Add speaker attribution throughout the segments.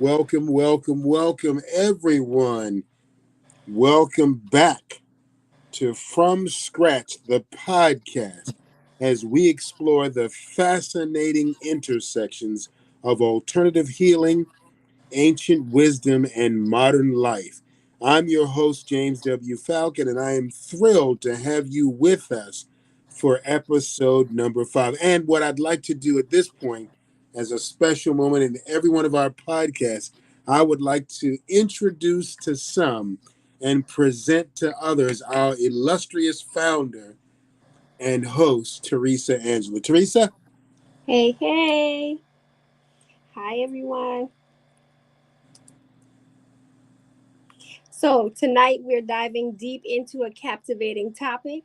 Speaker 1: Welcome, everyone. Welcome back to From Scratch, the podcast, as we explore the fascinating intersections of alternative healing, ancient wisdom, and modern life. I'm your host, James W. Falcon, and I am thrilled to have you with us for episode number 5. And what I'd like to do at this point, as a special moment in every one of our podcasts, I would like to introduce to some and present to others our illustrious founder and host, Teresa Angela. Teresa?
Speaker 2: Hey, hey. Hi, everyone. So, tonight we're diving deep into a captivating topic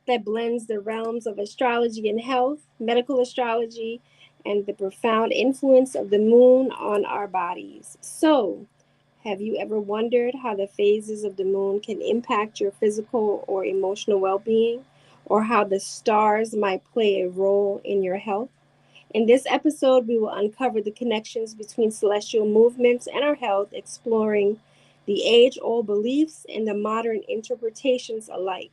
Speaker 2: that blends the realms of astrology and health, medical astrology, and the profound influence of the moon on our bodies. So, have you ever wondered how the phases of the moon can impact your physical or emotional well being, or how the stars might play a role in your health? In this episode, we will uncover the connections between celestial movements and our health, exploring the age old beliefs and the modern interpretations alike.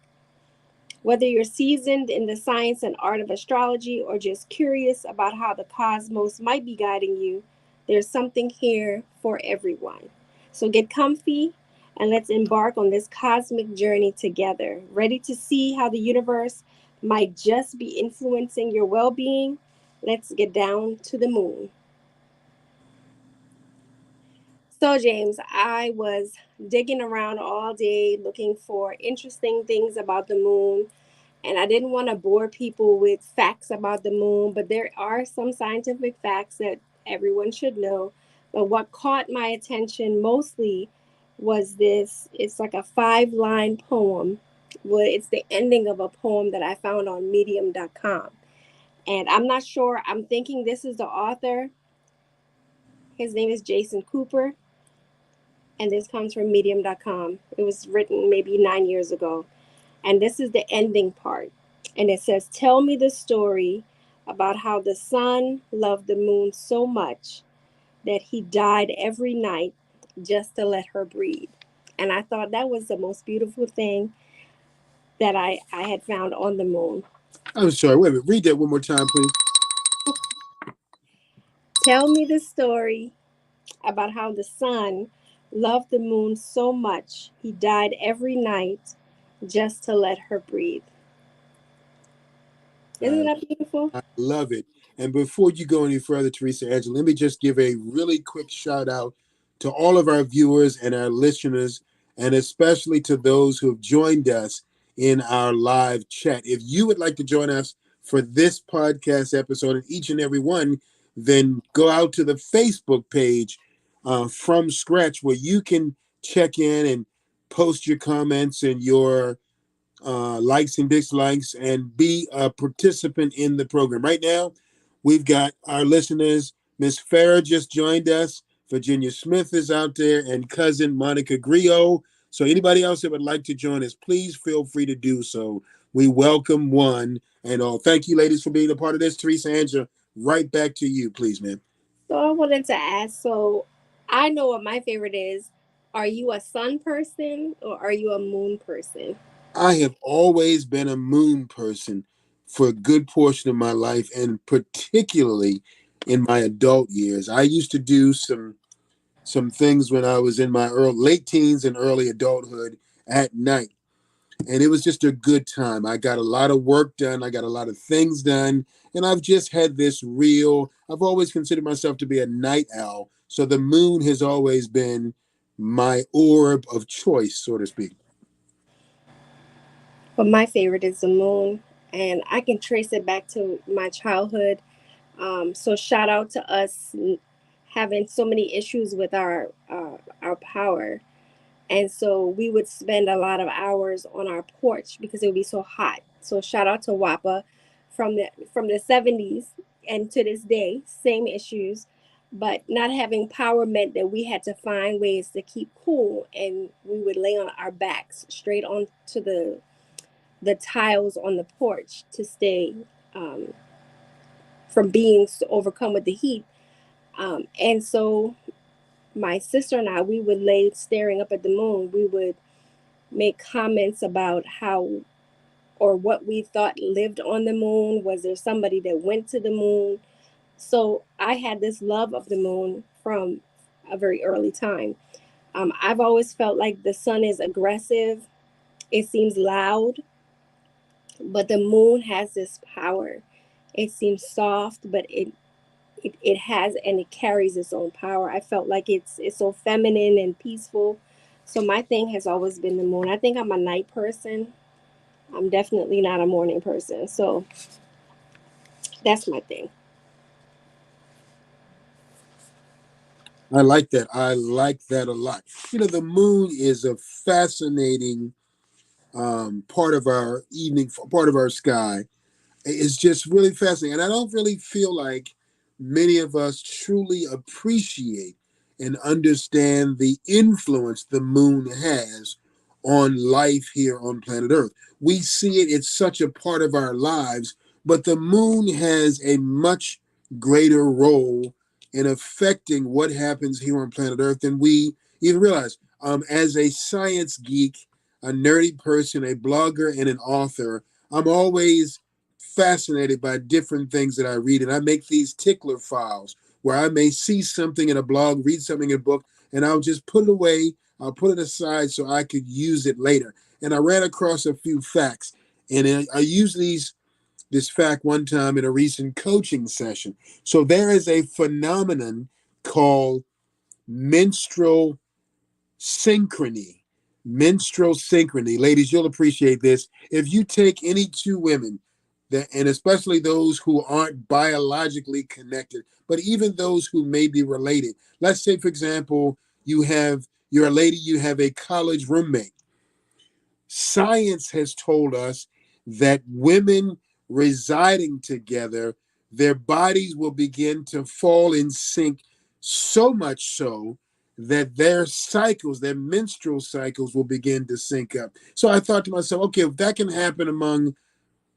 Speaker 2: Whether you're seasoned in the science and art of astrology or just curious about how the cosmos might be guiding you, there's something here for everyone. So get comfy and let's embark on this cosmic journey together, ready to see how the universe might just be influencing your well being. Let's get down to the moon. So, James, I was digging around all day looking for interesting things about the moon, and I didn't want to bore people with facts about the moon, but there are some scientific facts that everyone should know. But what caught my attention mostly was this it's like a 5 line poem. Well, it's the ending of a poem that I found on medium.com. And I'm not sure, I'm thinking this is the author. His name is Jason Cooper, and this comes from medium.com. It was written maybe 9 years ago. And this is the ending part. And it says, "Tell me the story about how the sun loved the moon so much that he died every night just to let her breathe." And I thought that was the most beautiful thing that I had found on the moon.
Speaker 1: I'm sorry, wait a minute. Read that one more time, please.
Speaker 2: Tell me the story about how the sun loved the moon so much he died every night just to let her breathe. Isn't
Speaker 1: I,
Speaker 2: that beautiful?
Speaker 1: I love it. And before you go any further, Teresa Angela, let me just give a really quick shout out to all of our viewers and our listeners, and especially to those who have joined us in our live chat. If you would like to join us for this podcast episode and each and every one, then go out to the Facebook page From Scratch, where you can check in and post your comments and your likes and dislikes and be a participant in the program. Right now, we've got our listeners. Miss Farah just joined us. Virginia Smith is out there, and cousin Monica Griot. So anybody else that would like to join us, please feel free to do so. We welcome one and all. Thank you, ladies, for being a part of this. Teresa Angela, right back to you, please, ma'am.
Speaker 2: So I wanted to ask, so I know what my favorite is. Are you a sun person or are you a moon person?
Speaker 1: I have always been a moon person for a good portion of my life, and particularly in my adult years. I used to do some things when I was in my late teens and early adulthood at night, and it was just a good time. I got a lot of work done, I got a lot of things done, and I've just had this real. I've always considered myself to be a night owl, so the moon has always been my orb of choice, so to speak.
Speaker 2: But my favorite is the moon, and I can trace it back to my childhood. So shout out to us having so many issues with our power, and so we would spend a lot of hours on our porch because it would be so hot. So shout out to WAPA from the 70s and to this day, same issues. But not having power meant that we had to find ways to keep cool, and we would lay on our backs straight onto the tiles on the porch to stay um, from being overcome with the heat. And so my sister and I, we would lay staring up at the moon. We would make comments about how or what we thought lived on the moon. Was there somebody that went to the moon? So I had this love of the moon from a very early time. I've always felt like the sun is aggressive. It seems loud, but the moon has this power. It seems soft, but it has and it carries its own power. I felt like it's so feminine and peaceful. So my thing has always been the moon. I think I'm a night person. I'm definitely not a morning person. So that's my thing.
Speaker 1: I like that. I like that a lot. You know, the moon is a fascinating part of our evening, part of our sky. It's just really fascinating. And I don't really feel like many of us truly appreciate and understand the influence the moon has on life here on planet Earth. We see it, it's such a part of our lives, but the moon has a much greater role in affecting what happens here on planet Earth than we even realize. As a science geek, a nerdy person, a blogger, and an author, I'm always fascinated by different things that I read, and I make these tickler files where I may see something in a blog, read something in a book, and I'll just put it away. I'll put it aside so I could use it later. And I ran across a few facts, and I used this fact one time in a recent coaching session. So there is a phenomenon called menstrual synchrony. Menstrual synchrony. Ladies, you'll appreciate this. If you take any two women, and especially those who aren't biologically connected, but even those who may be related. Let's say, for example, you're a lady, you have a college roommate. Science has told us that women residing together, their bodies will begin to fall in sync, so much so that their cycles, their menstrual cycles, will begin to sync up. So I thought to myself, okay, if that can happen among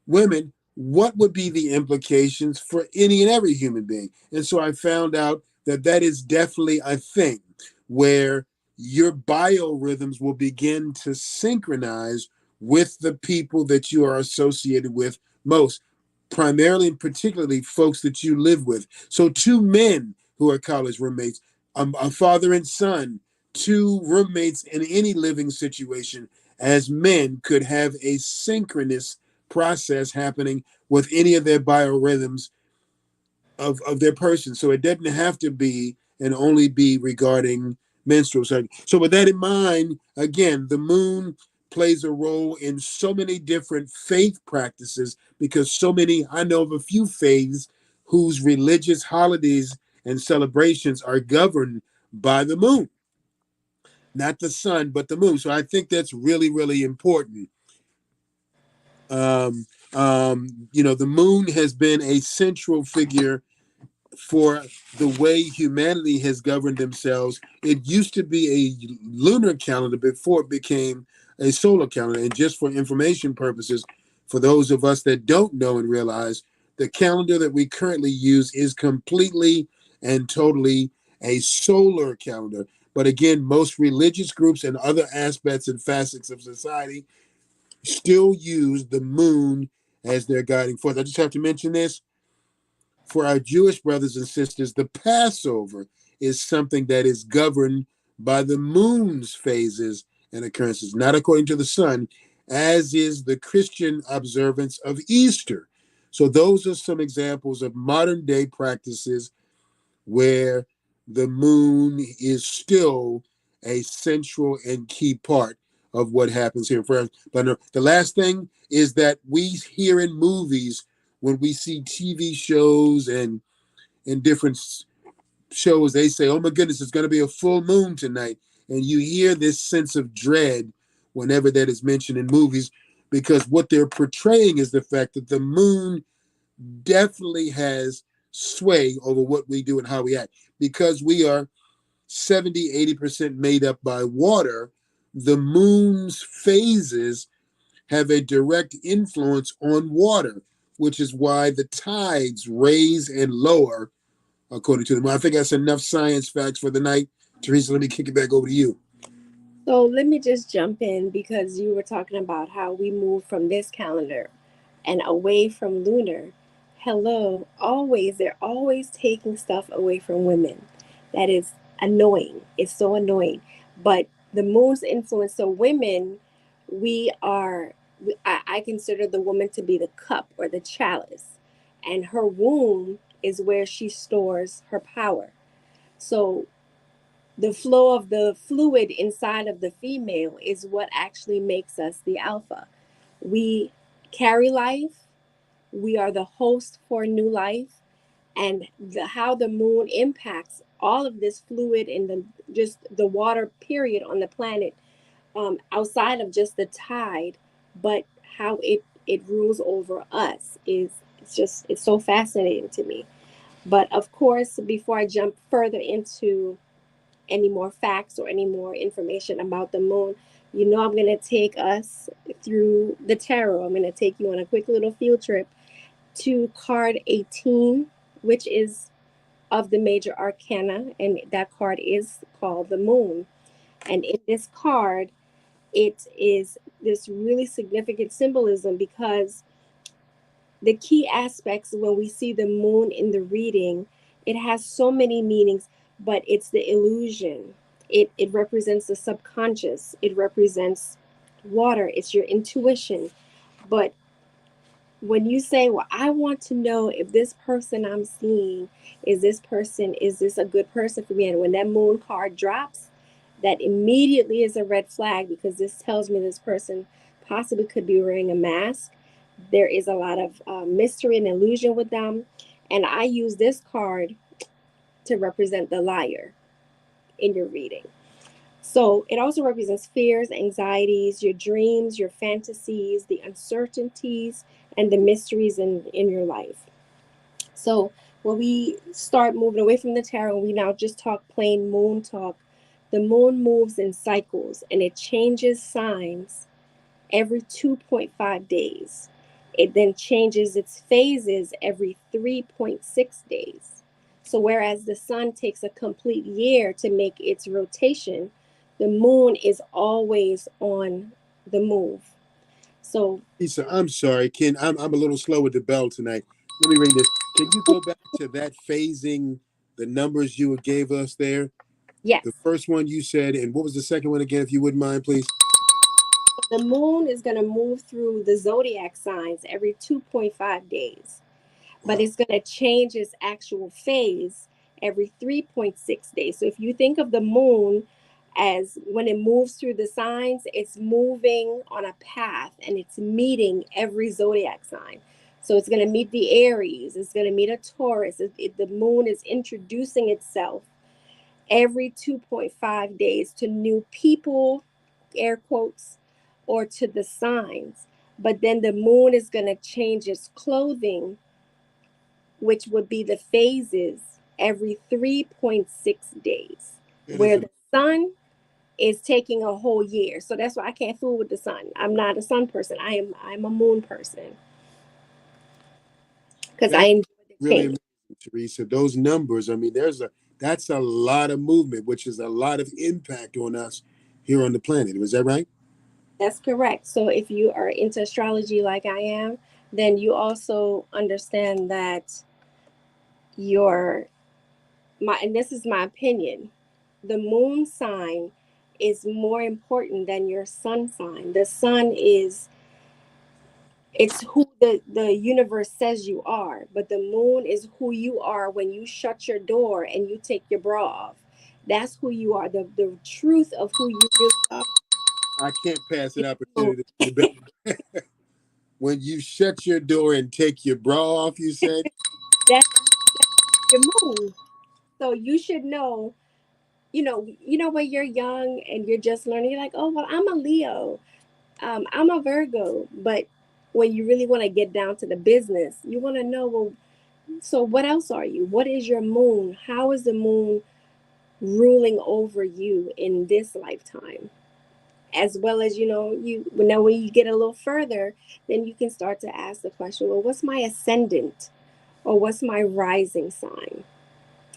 Speaker 1: women, what would be the implications for any and every human being? And so I found out that that is definitely a thing where your biorhythms will begin to synchronize with the people that you are associated with most, primarily and particularly folks that you live with. So two men who are college roommates, a father and son, two roommates in any living situation as men could have a synchronous process happening with any of their biorhythms of their person. So it doesn't have to be and only be regarding menstrual cycle. So with that in mind, again, the moon plays a role in so many different faith practices because so many, I know of a few faiths whose religious holidays and celebrations are governed by the moon, not the sun, but the moon. So I think that's really, really important. The moon has been a central figure for the way humanity has governed themselves. It used to be a lunar calendar before it became a solar calendar. And just for information purposes, for those of us that don't know and realize, the calendar that we currently use is completely and totally a solar calendar. But again, most religious groups and other aspects and facets of society still use the moon as their guiding force. I just have to mention this for our Jewish brothers and sisters. The Passover is something that is governed by the moon's phases and occurrences, not according to the sun, as is the Christian observance of Easter. So, those are some examples of modern day practices where the moon is still a central and key part of what happens here. But the last thing is that we hear in movies, when we see TV shows and different shows, they say, "Oh my goodness, it's going to be a full moon tonight," and you hear this sense of dread whenever that is mentioned in movies, because what they're portraying is the fact that the moon definitely has sway over what we do and how we act. Because we are 70-80% made up by water, the moon's phases have a direct influence on water, which is why the tides raise and lower according to them. I think that's enough science facts for the night. Teresa, let me kick it back over to you.
Speaker 2: So let me just jump in because you were talking about how we move from this calendar and away from lunar. Hello, always, they're always taking stuff away from women. That is annoying. It's so annoying. But the moon's influence, so women, we are, I consider the woman to be the cup or the chalice, and her womb is where she stores her power. So the flow of the fluid inside of the female is what actually makes us the alpha. We carry life, we are the host for new life, and how the moon impacts all of this fluid and the just the water period on the planet, outside of just the tide, but how it rules over us is it's so fascinating to me. But of course, before I jump further into any more facts or any more information about the moon, I'm going to take us through the tarot. I'm going to take you on a quick little field trip to card 18, which is of the major arcana, and that card is called the moon. And in this card, it is this really significant symbolism because the key aspects when we see the moon in the reading, it has so many meanings, but it's the illusion. It represents the subconscious, it represents water, it's your intuition. But when you say, well, I want to know if this person I'm seeing is this a good person for me? And when that moon card drops, that immediately is a red flag because this tells me this person possibly could be wearing a mask. There is a lot of mystery and illusion with them. And I use this card to represent the liar in your reading. So it also represents fears, anxieties, your dreams, your fantasies, the uncertainties, and the mysteries in your life. So when we start moving away from the tarot, we now just talk plain moon talk. The moon moves in cycles and it changes signs every 2.5 days. It then changes its phases every 3.6 days. So, whereas the sun takes a complete year to make its rotation, the moon is always on the move. So,
Speaker 1: Lisa, I'm sorry. I'm a little slow with the bell tonight. Let me read this. Can you go back to that phasing, the numbers you gave us there? The
Speaker 2: yes,
Speaker 1: first one you said, and what was the second one again, if you wouldn't mind, please?
Speaker 2: the moon is going to move through the zodiac signs every 2.5 days, but
Speaker 1: Wow.
Speaker 2: it's going to change its actual phase every 3.6 days. So if you think of the moon as when it moves through the signs, it's moving on a path and it's meeting every zodiac sign. So it's going to meet the Aries, it's going to meet a Taurus. The moon is introducing itself every 2.5 days to new people, air quotes, or to the signs. But then the moon is going to change its clothing, which would be the phases every 3.6 days,
Speaker 1: That is
Speaker 2: where
Speaker 1: a
Speaker 2: the sun is taking a whole year. So that's why I can't fool with the sun. I'm not a sun person. I'm a moon person because I
Speaker 1: that's
Speaker 2: enjoy the
Speaker 1: really
Speaker 2: change.
Speaker 1: amazing, Teresa. Those numbers, I mean, that's a lot of movement, which is a lot of impact on us here on the planet. Was that right?
Speaker 2: That's correct. So if you are into astrology like I am, then you also understand that your my and this is my opinion, the moon sign is more important than your sun sign. The sun is it's who the universe says you are, but the moon is who you are when you shut your door and you take your bra off. That's who you are. The truth of who you really are
Speaker 1: I can't pass
Speaker 2: is
Speaker 1: an
Speaker 2: the moon.
Speaker 1: opportunity to debate. When you shut your door and take your bra off, you said?
Speaker 2: That's your moon. So you should know, when you're young and you're just learning, you're like, oh well, I'm a Leo, I'm a Virgo. But when you really want to get down to the business, you want to know, well, so what else are you? What is your moon? How is the moon ruling over you in this lifetime? As well as, you now when you get a little further, then you can start to ask the question, well, what's my ascendant or what's my rising sign?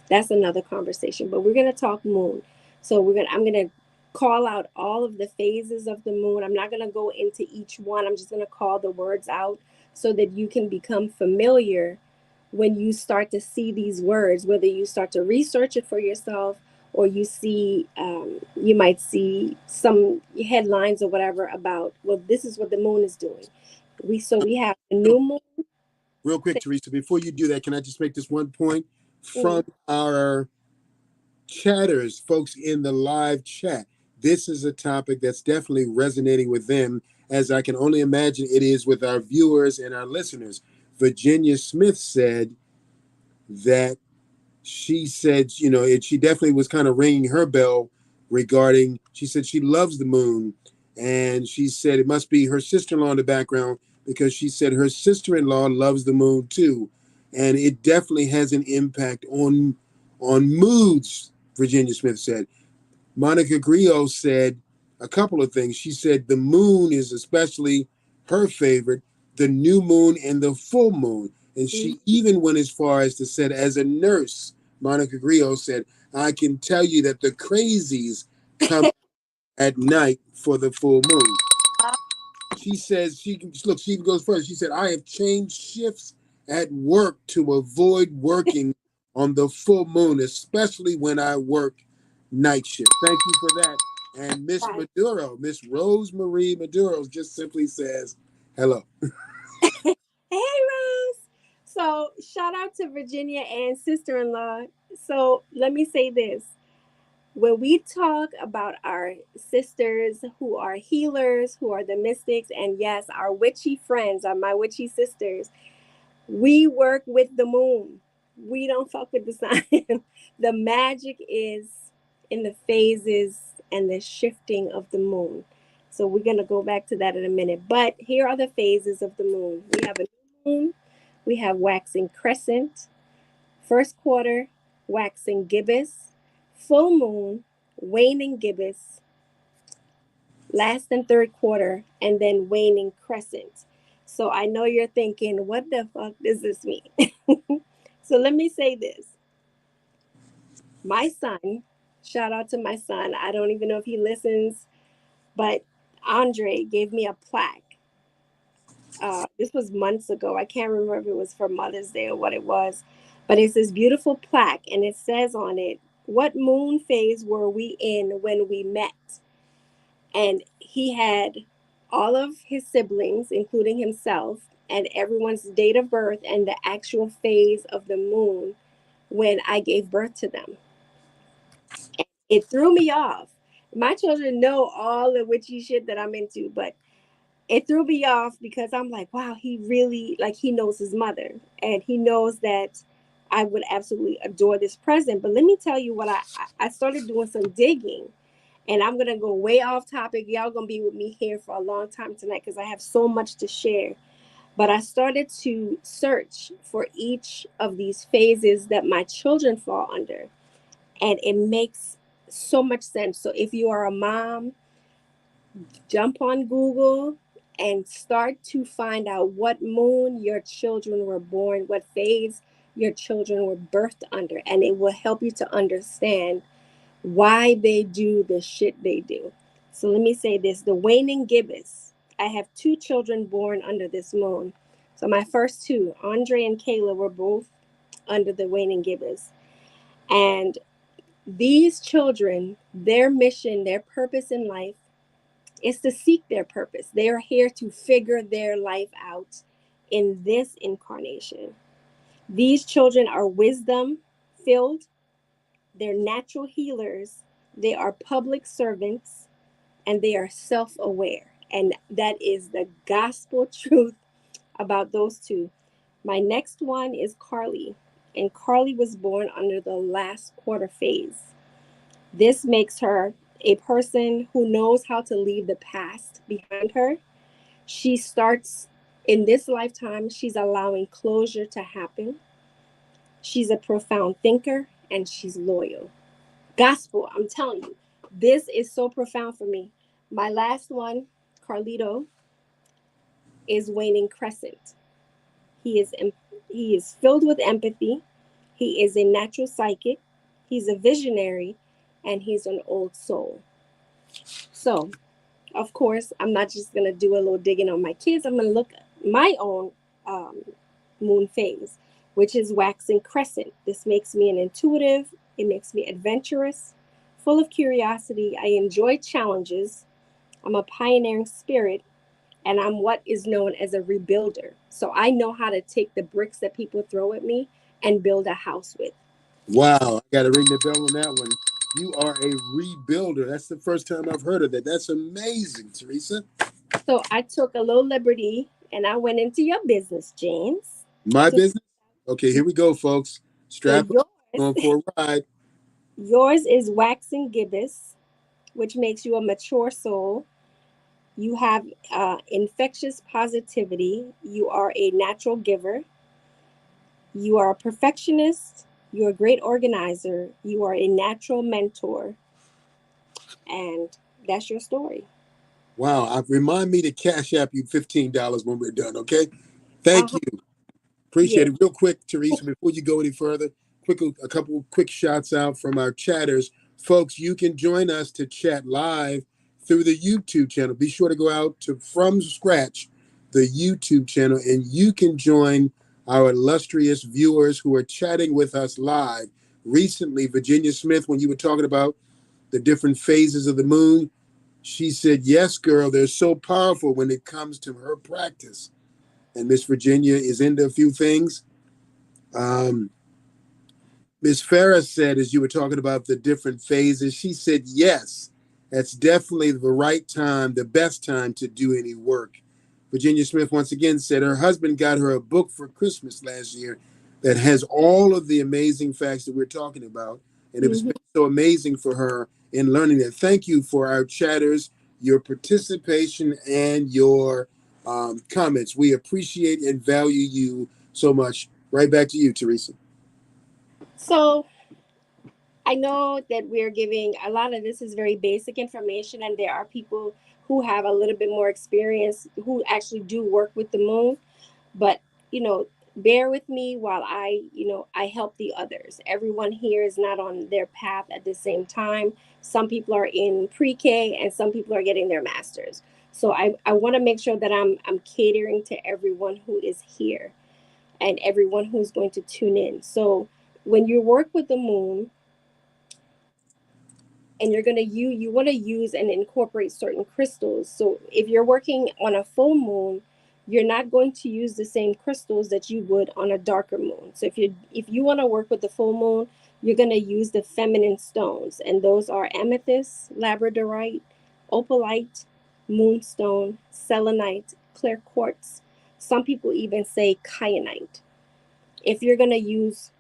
Speaker 2: That's another conversation, but we're going to talk moon. So I'm gonna call out all of the phases of the moon. I'm not gonna go into each one. I'm just gonna call the words out so that you can become familiar when you start to see these words, whether you start to research it for yourself or you might see some headlines or whatever about, well, this is what the moon is doing. We have the
Speaker 1: Real,
Speaker 2: new moon.
Speaker 1: real quick, Teresa, before you do that, can I just make this one point
Speaker 2: Mm,
Speaker 1: from our chatters, folks in the live chat? This is a topic that's definitely resonating with them, as I can only imagine it is with our viewers and our listeners. Virginia Smith said that she said, she definitely was kind of ringing her bell regarding, she said she loves the moon. And she said it must be her sister in law in the background because she said her sister in law loves the moon too. And it definitely has an impact on moods, Virginia Smith said. Monica Griot said a couple of things. She said the moon is especially her favorite, the new moon and the full moon. And
Speaker 2: mm.
Speaker 1: she even went as far as to said, as a nurse, Monica Griot said, I can tell you that the crazies come at night for the full moon. She says she even goes further. She said, I have changed shifts at work to avoid working on the full moon, especially when I work night shift. Thank you for that. And Miss
Speaker 2: Right.
Speaker 1: Maduro, Miss Rosemarie Maduro just simply says, hello.
Speaker 2: Hey, Rose. So shout out to Virginia and sister-in-law. So let me say this. When we talk about our sisters who are healers, who are the mystics, and yes, our witchy friends, are my witchy sisters, we work with the moon. We don't fuck with the sun. The magic is in the phases and the shifting of the moon. So we're going to go back to that in a minute. But here are the phases of the moon. We have a new moon, we have waxing crescent, first quarter, waxing gibbous, full moon, waning gibbous, last and third quarter, and then waning crescent. So I know you're thinking, what the fuck does this mean? So let me say this. My son, shout out to my son. I don't even know if he listens, but Andre gave me a plaque. This was months ago. I can't remember if it was for Mother's Day or what it was, but it's this beautiful plaque, and it says on it, what moon phase were we in when we met? And he had all of his siblings, including himself, and everyone's date of birth and the actual phase of the moon when I gave birth to them. And it threw me off. My children know all the witchy shit that I'm into, but it threw me off because I'm like, wow, he really, like, he knows his mother and he knows that I would absolutely adore this present. But let me tell you what I started doing some digging, and I'm going to go way off topic. Y'all going to be with me here for a long time tonight because I have so much to share. But I started to search for each of these phases that my children fall under. And it makes so much sense. So if you are a mom, jump on Google and start to find out what moon your children were born, what phase your children were birthed under. And it will help you to understand why they do the shit they do. So let me say this, the waning gibbous. I have two children born under this moon. So my first two, Andre and Kayla, were both under the waning gibbous. And these children, their mission, their purpose in life is to seek their purpose. They are here to figure their life out in this incarnation. These children are wisdom filled, they're natural healers, they are public servants, and they are self aware. And that is the gospel truth about those two. My next one is Carly, and Carly was born under the last quarter phase. This makes her a person who knows how to leave the past behind her. She starts in this lifetime, she's allowing closure to happen. She's a profound thinker and she's loyal. Gospel, I'm telling you, this is so profound for me. My last one, Carlito, is waning crescent. He is he is filled with empathy. He is a natural psychic. He's a visionary, and he's an old soul. So, of course, I'm not just going to do a little digging on my kids. I'm going to look at my own um, moon phase, which is waxing crescent. This makes me an intuitive, it makes me adventurous, full of curiosity. I enjoy challenges. I'm a pioneering spirit, and I'm what is known as a rebuilder. So I know how to take the bricks that people throw at me and build a house with.
Speaker 1: Wow, I got to ring the bell on that one. You are a rebuilder. That's the first time I've heard of that. That's amazing, Teresa.
Speaker 2: So I took a little liberty and I went into your business, James.
Speaker 1: My
Speaker 2: To,
Speaker 1: business? Okay, here we go, folks.
Speaker 2: so
Speaker 1: Strap up, going for a ride.
Speaker 2: yours is waxing gibbous, which makes you a mature soul. You have infectious positivity. You are a natural giver. You are a perfectionist. You're a great organizer. You are a natural mentor. And that's your story.
Speaker 1: Wow, remind me to cash app you $15 when we're done, okay? Thank
Speaker 2: Uh-huh.
Speaker 1: you. Appreciate
Speaker 2: Yeah.
Speaker 1: it. Real quick, Teresa, before you go any further, a couple quick shots out from our chatters. Folks, you can join us to chat live through the YouTube channel. Be sure to go out to From Scratch, the YouTube channel, and you can join our illustrious viewers who are chatting with us live. Recently, Virginia Smith, when you were talking about the different phases of the moon, she said, yes, girl, they're so powerful when it comes to her practice. And Miss Virginia is into a few things. Um, Miss Farah said, as you were talking about the different phases, she said, yes, that's definitely the right time, the best time to do any work. Virginia Smith once again said her husband got her a book for Christmas last year that has all of the amazing facts that we're talking about. And it was
Speaker 2: Mm-hmm.
Speaker 1: so amazing for her in learning that. Thank you for our chatters, your participation, and your comments. We appreciate and value you so much. Right back to you, Teresa.
Speaker 2: So I know that we're giving a lot of this is very basic information, and there are people who have a little bit more experience who actually do work with the moon. But, you know, bear with me while I help the others. Everyone here is not on their path at the same time. Some people are in pre-K and some people are getting their masters. So I want to make sure that I'm catering to everyone who is here and everyone who's going to tune in. So when you work with the moon, and you want to use and incorporate certain crystals. So if you're working on a full moon, you're not going to use the same crystals that you would on a darker moon. So if you want to work with the full moon, you're going to use the feminine stones, and those are amethyst, labradorite, opalite, moonstone, selenite, clear quartz. Some people even say kyanite. If you're going to use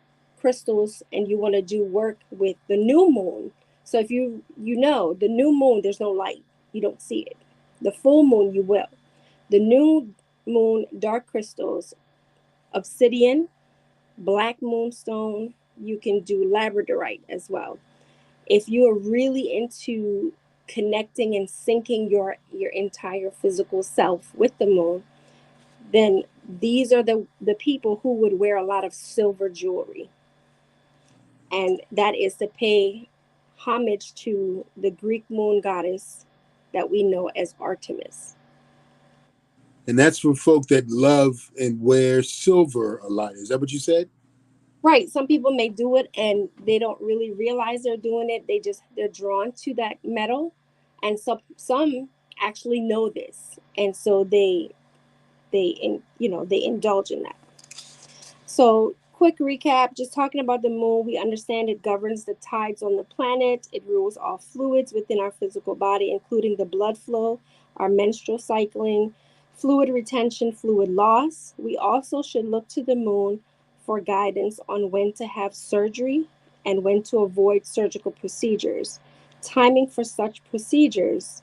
Speaker 2: crystals and you want to do work with the new moon, so if you know the new moon, there's no light, you don't see it. The full moon, you will. The new moon dark crystals, obsidian, black moonstone, you can do labradorite as well. If you are really into connecting and syncing your entire physical self with the moon, then these are the people who would wear a lot of silver jewelry, and that is to pay homage to the Greek moon goddess that we know as Artemis.
Speaker 1: And that's for folk that love and wear silver a lot. Is that what you said?
Speaker 2: Right, some people may do it and they don't really realize they're doing it. They're drawn to that metal, and some actually know this, and so they indulge in that. So, quick recap, just talking about the moon, we understand it governs the tides on the planet. It rules all fluids within our physical body, including the blood flow, our menstrual cycling, fluid retention, fluid loss. We also should look to the moon for guidance on when to have surgery and when to avoid surgical procedures. Timing for such procedures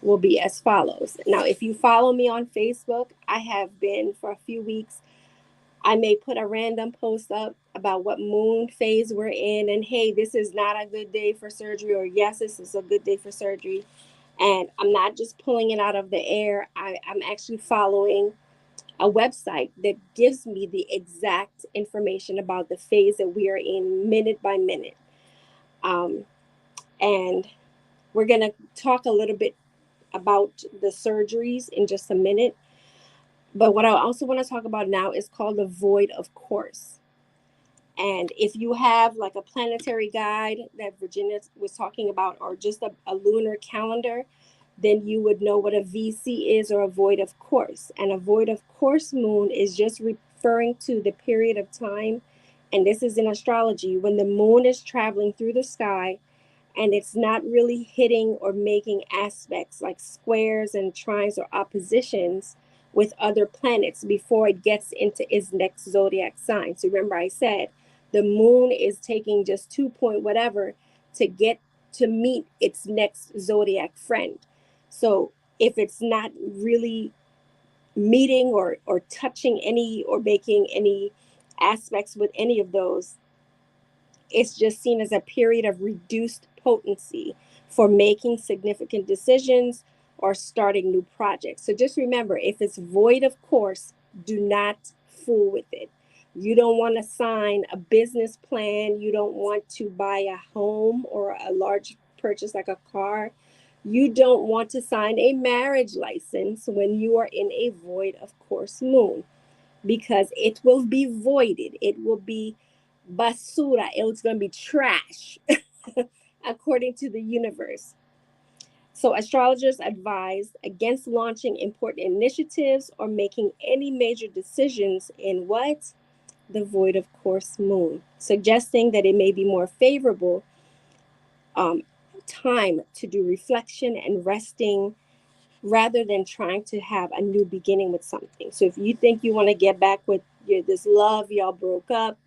Speaker 2: will be as follows. Now, if you follow me on Facebook, I have been for a few weeks, I may put a random post up about what moon phase we're in, and hey, this is not a good day for surgery, or yes, this is a good day for surgery. And I'm not just pulling it out of the air. I'm actually following a website that gives me the exact information about the phase that we are in minute by minute. Um, And we're going to talk a little bit about the surgeries in just a minute. But what I also want to talk about now is called the void of course. And if you have like a planetary guide that Virginia was talking about, or just a lunar calendar, then you would know what a VC is, or a void of course. And a void of course moon is just referring to the period of time, and this is in astrology, when the moon is traveling through the sky and it's not really hitting or making aspects like squares and trines or oppositions with other planets before it gets into its next zodiac sign. So remember, I said the moon is taking just 2 point whatever to get to meet its next zodiac friend. So if it's not really meeting or touching any or making any aspects with any of those, it's just seen as a period of reduced potency for making significant decisions or starting new projects. So just remember, if it's void of course, do not fool with it. You don't want to sign a business plan. You don't want to buy a home or a large purchase like a car. You don't want to sign a marriage license when you are in a void of course moon, because it will be voided. It will be basura. It's going to be trash, according to the universe. So, astrologers advise against launching important initiatives or making any major decisions in what? The void of course moon, suggesting that it may be more favorable um, time to do reflection and resting rather than trying to have a new beginning with something. So if you think you want to get back with this love, y'all broke up,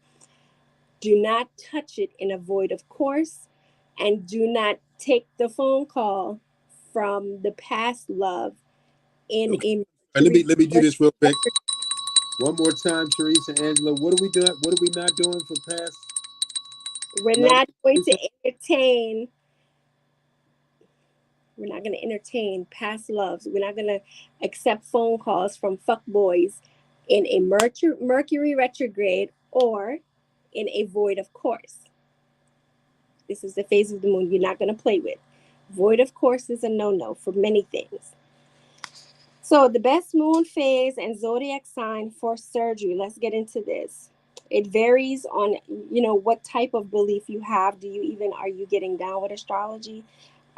Speaker 2: do not touch it in a void of course, and do not take the phone call from the past love in
Speaker 1: Okay.
Speaker 2: a
Speaker 1: Let me
Speaker 2: Mercury
Speaker 1: let me do this real quick.
Speaker 2: retrograde.
Speaker 1: One more time, Teresa, Angela. What are we doing? What are we not doing for past
Speaker 2: We're
Speaker 1: love?
Speaker 2: not going to
Speaker 1: Teresa?
Speaker 2: entertain. We're not going to entertain past loves. We're not going to accept phone calls from fuckboys in a Mercury retrograde or in a void of course. This is the phase of the moon you're not going to play with. Void of course is a no-no for many things. So the best moon phase and zodiac sign for surgery. Let's get into this. It varies on what type of belief you have. Do you even are you getting down with astrology?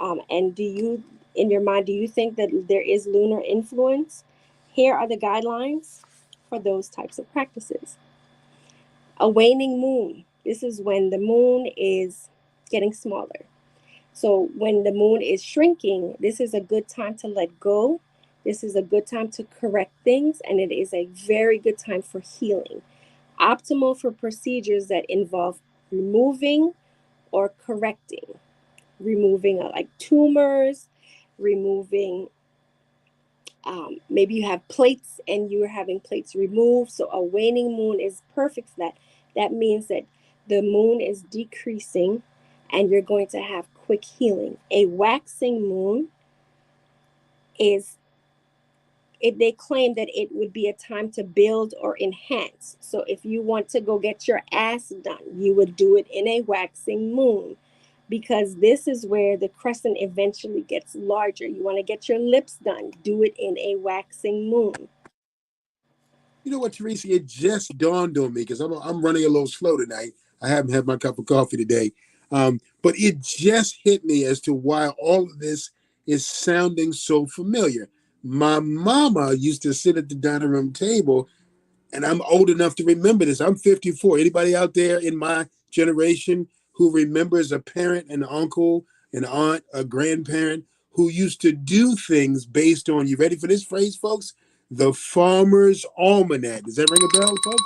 Speaker 2: And do you, in your mind, do you think that there is lunar influence? Here are the guidelines for those types of practices. A waning moon. This is when the moon is getting smaller. So when the moon is shrinking, this is a good time to let go. This is a good time to correct things, and it is a very good time for healing. Optimal for procedures that involve removing or correcting. Removing like tumors, removing maybe you have plates and you're having plates removed. So a waning moon is perfect for that. That means that the moon is decreasing and you're going to have quick healing. A waxing moon is they claim that it would be a time to build or enhance. So if you want to go get your ass done, you would do it in a waxing moon, because this is where the crescent eventually gets larger. You want to get your lips done, do it in a waxing moon.
Speaker 1: You know what, Teresa? It just dawned on me because I'm running a little slow tonight. I haven't had my cup of coffee today, but it just hit me as to why all of this is sounding so familiar. My mama used to sit at the dining room table, and I'm old enough to remember this. I'm 54. Anybody out there in my generation who remembers a parent, an uncle, an aunt, a grandparent who used to do things based on, you ready for this phrase, folks? The Farmer's Almanac. Does that ring a bell, folks?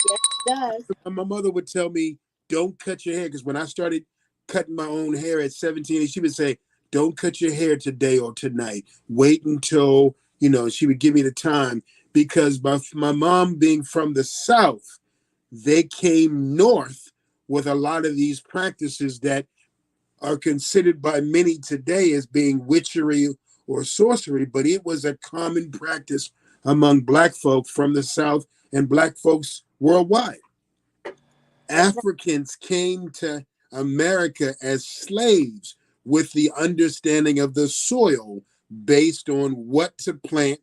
Speaker 2: Yes, it does.
Speaker 1: My mother would tell me, don't cut your hair. Because when I started cutting my own hair at 17, she would say, don't cut your hair today or tonight. Wait until, she would give me the time. Because my mom being from the South, they came north with a lot of these practices that are considered by many today as being witchery or sorcery, but it was a common practice among Black folk from the South and Black folks worldwide.
Speaker 2: That's right.
Speaker 1: Africans came to America as slaves with the understanding of the soil based on what to plant,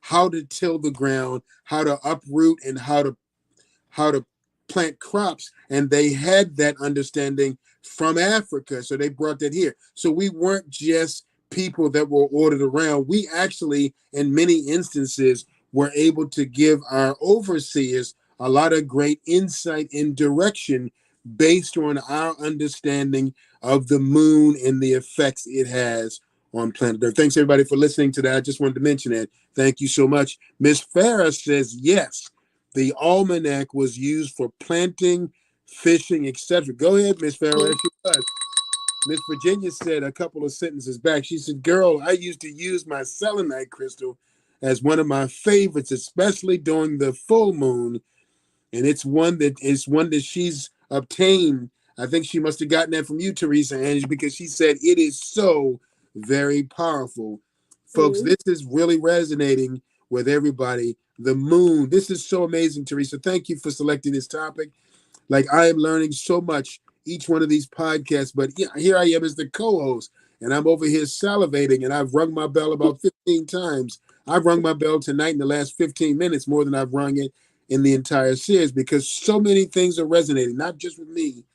Speaker 1: how to till the ground, how to uproot, and how to plant crops, and they had that understanding from Africa, so they brought that here. So we weren't just people that were ordered around. We actually, in many instances, were able to give our overseers a lot of great insight and direction based on our understanding of the moon and the effects it has on planet Earth. Thanks everybody for listening to that. I just wanted to mention that. Thank you so much. Miss Farah says yes, the almanac was used for planting, fishing, etc. Go ahead, Miss Farrell. She was. Miss Virginia said a couple of sentences back. She said, "Girl, I used to use my selenite crystal as one of my favorites, especially during the full moon, and it's one that she's obtained. I think she must have gotten that from you, Teresa Angie, because she said it is so very powerful. Folks,
Speaker 2: Mm-hmm.
Speaker 1: this is really resonating with everybody. The moon. This is so amazing, Teresa. Thank you for selecting this topic. Like I am learning so much each one of these podcasts, but yeah, here I am as the co-host, and I'm over here salivating, and I've rung my bell about 15 times. I've rung my bell tonight in the last 15 minutes more than I've rung it in the entire series because so many things are resonating, not just with me,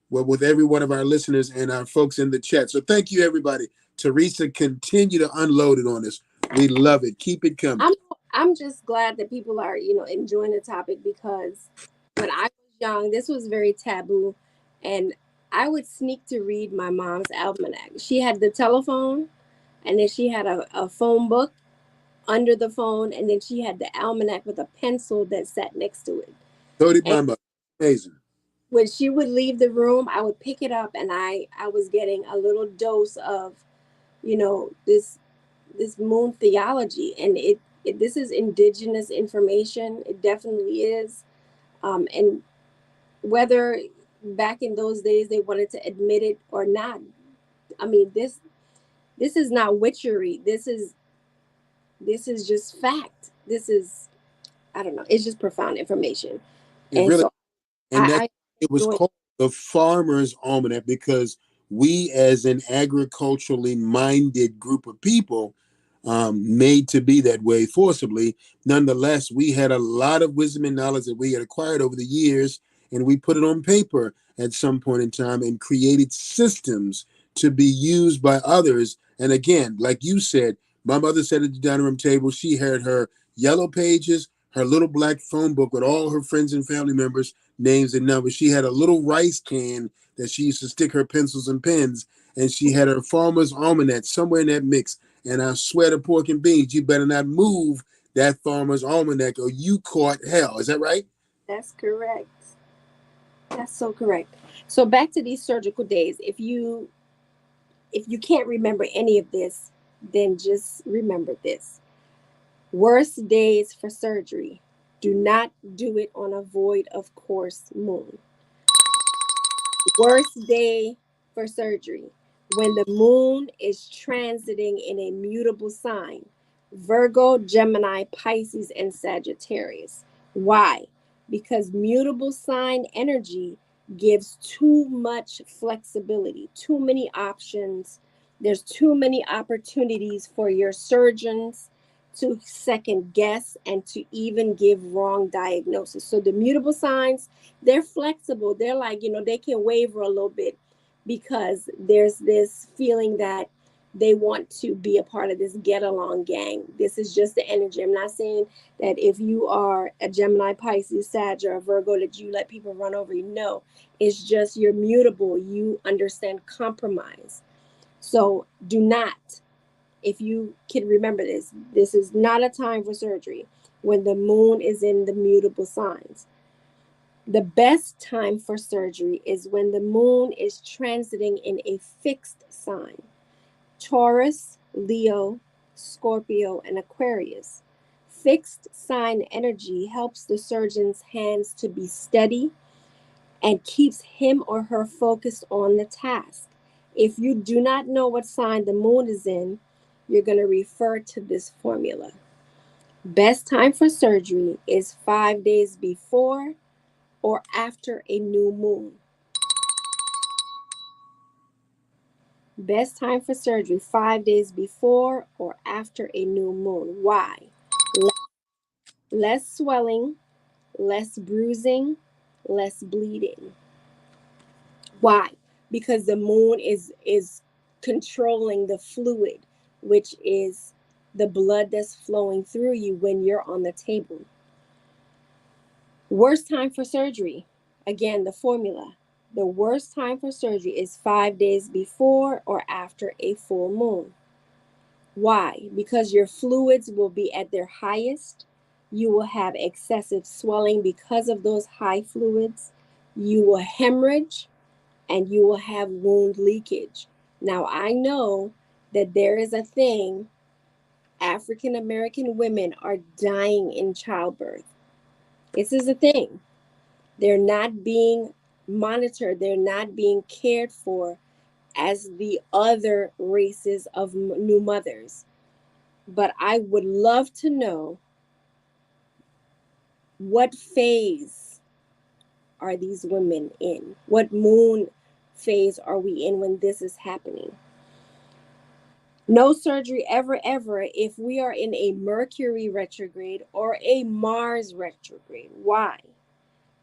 Speaker 1: but with every one of our listeners and our folks in the chat. So thank you, everybody. Teresa, continue to unload it on us. We love it. Keep it coming.
Speaker 2: I'm just glad that people are, enjoying the topic, because when I was young, this was very taboo, and I would sneak to read my mom's almanac. She had the telephone, and then she had a phone book under the phone, and then she had the almanac with a pencil that sat next to it.
Speaker 1: So did
Speaker 2: And
Speaker 1: my mother. Amazing.
Speaker 2: when she would leave the room, I would pick it up, and I was getting a little dose of, this moon theology, and this is indigenous information. It definitely is. And whether back in those days they wanted to admit it or not, I mean, this is not witchery. This is just fact. This is, I don't know. It's just profound information,
Speaker 1: It
Speaker 2: and
Speaker 1: really
Speaker 2: so
Speaker 1: and that
Speaker 2: I
Speaker 1: it was
Speaker 2: enjoy.
Speaker 1: called the Farmer's Almanac because we, as an agriculturally minded group of people, made to be that way forcibly. Nonetheless, we had a lot of wisdom and knowledge that we had acquired over the years, and we put it on paper at some point in time and created systems to be used by others. And again, like you said, my mother sat at the dining room table. She had her yellow pages, her little black phone book with all her friends and family members, names and numbers. She had a little rice can that she used to stick her pencils and pens, and she had her farmer's almanac somewhere in that mix. And I swear to pork and beans, you better not move that farmer's almanac or you caught hell. Is that right?
Speaker 2: That's correct. That's so correct. So back to these surgical days. If you can't remember any of this, then just remember this. Worst days for surgery. Do not do it on a void of course moon. Worst day for surgery. When the moon is transiting in a mutable sign: Virgo, Gemini, Pisces, and Sagittarius. Why? Because mutable sign energy gives too much flexibility, too many options. There's too many opportunities for your surgeons to second guess and to even give wrong diagnosis. So the mutable signs, they're flexible. They're like, they can waver a little bit because there's this feeling that they want to be a part of this get along gang. This is just the energy. I'm not saying that if you are a Gemini, Pisces, Sag, or a Virgo that you let people run over you. No, it's just you're mutable. You understand compromise. So do not, if you can remember this is not a time for surgery when the moon is in the mutable signs. The best time for surgery is when the moon is transiting in a fixed sign: Taurus, Leo, Scorpio, and Aquarius. Fixed sign energy helps the surgeon's hands to be steady and keeps him or her focused on the task. If you do not know what sign the moon is in, you're going to refer to this formula. Best time for surgery is 5 days before or after a new moon. Best time for surgery, 5 days before or after a new moon. Why? Less swelling, less bruising, less bleeding. Why? Because the moon is controlling the fluid, which is the blood that's flowing through you when you're on the table. Worst time for surgery. Again, the formula. The worst time for surgery is 5 days before or after a full moon. Why? Because your fluids will be at their highest. You will have excessive swelling because of those high fluids. You will hemorrhage and you will have wound leakage. Now, I know that there is a thing, African American women are dying in childbirth. This is a thing. They're not being monitored, they're not being cared for as the other races of new mothers. But I would love to know, what phase are these women in? What moon phase are we in when this is happening? No surgery ever, ever if we are in a Mercury retrograde or a Mars retrograde. Why?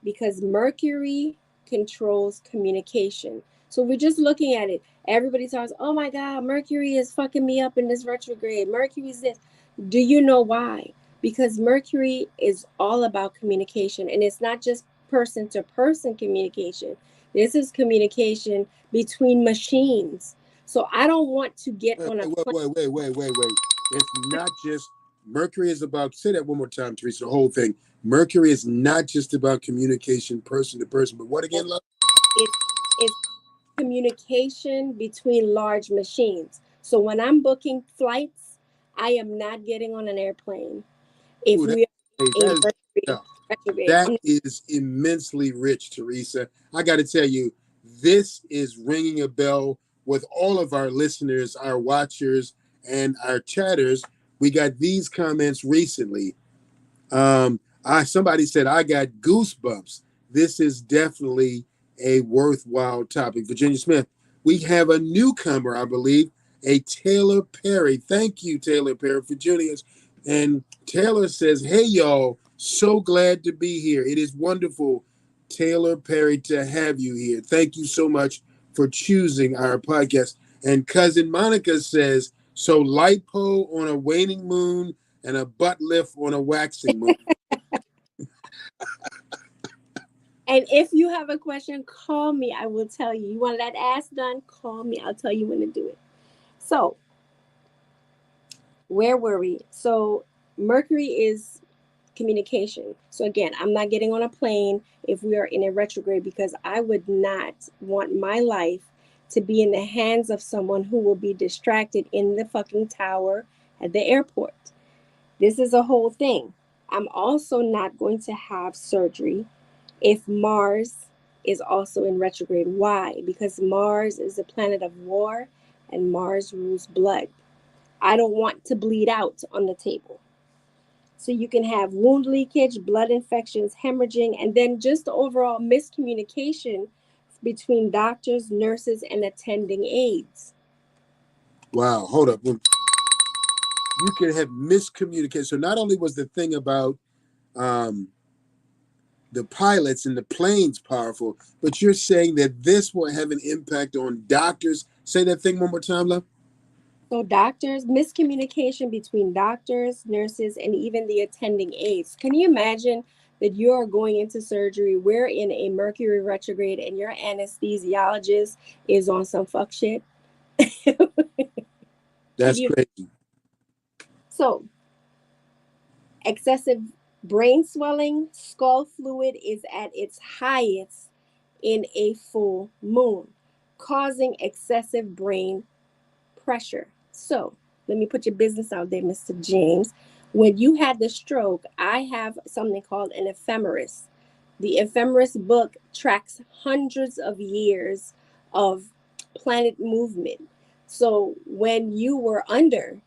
Speaker 2: Because Mercury controls communication. So we're just looking at it. Everybody talks, oh my God, Mercury is fucking me up in this retrograde. Mercury's this. Do you know why? Because Mercury is all about communication, and it's not just person to person communication. This is communication between machines. So I don't want to get
Speaker 1: Wait,
Speaker 2: on a
Speaker 1: wait,
Speaker 2: plane.
Speaker 1: wait, wait, wait, wait, wait. It's not just Mercury is about. Say that one more time, Teresa. The whole thing. Mercury is not just about communication, person to person. But what again, love?
Speaker 2: It's, it's communication between large machines. So when I'm booking flights, I am not getting on an airplane if
Speaker 1: Ooh,
Speaker 2: we
Speaker 1: hey,
Speaker 2: are
Speaker 1: that
Speaker 2: a
Speaker 1: is
Speaker 2: Mercury
Speaker 1: stuff.
Speaker 2: retrograde.
Speaker 1: That is immensely rich, Teresa. I got to tell you, this is ringing a bell with all of our listeners, our watchers, and our chatters. We got these comments recently. I somebody said I got goosebumps. This is definitely a worthwhile topic. Virginia Smith, we have a newcomer, I believe, a Taylor Perry. Thank you, Taylor Perry, for joining us. And Taylor says, "Hey y'all, so glad to be here. It is wonderful, Taylor Perry, to have you here. Thank you so much for choosing our podcast." And cousin Monica says, "So lipo on a waning moon and a butt lift on a waxing moon."
Speaker 2: And if you have a question, call me. I will tell you. You want that ask done? Call me. I'll tell you when to do it. So, where were we? So, Mercury is communication. So, again, I'm not getting on a plane if we are in a retrograde because I would not want my life to be in the hands of someone who will be distracted in the fucking tower at the airport. This is a whole thing. I'm also not going to have surgery if Mars is also in retrograde. Why? Because Mars is a planet of war and Mars rules blood. I don't want to bleed out on the table. So you can have wound leakage, blood infections, hemorrhaging, and then just the overall miscommunication between doctors, nurses, and attending aides.
Speaker 1: Wow, hold up. You can have miscommunication. So not only was the thing about um, the pilots and the planes powerful, but you're saying that this will have an impact on doctors. Say that thing one more time, love.
Speaker 2: So, doctors, miscommunication between doctors, nurses, and even the attending aides. Can you imagine that you're going into surgery? We're in a Mercury retrograde, and your anesthesiologist is on some fuck shit. Can
Speaker 1: That's
Speaker 2: you?
Speaker 1: crazy.
Speaker 2: So, excessive brain swelling, skull fluid is at its highest in a full moon, causing excessive brain pressure. So let me put your business out there, Mr. James. When you had the stroke, I have something called an ephemeris. The ephemeris book tracks hundreds of years of planet movement. So when you were under,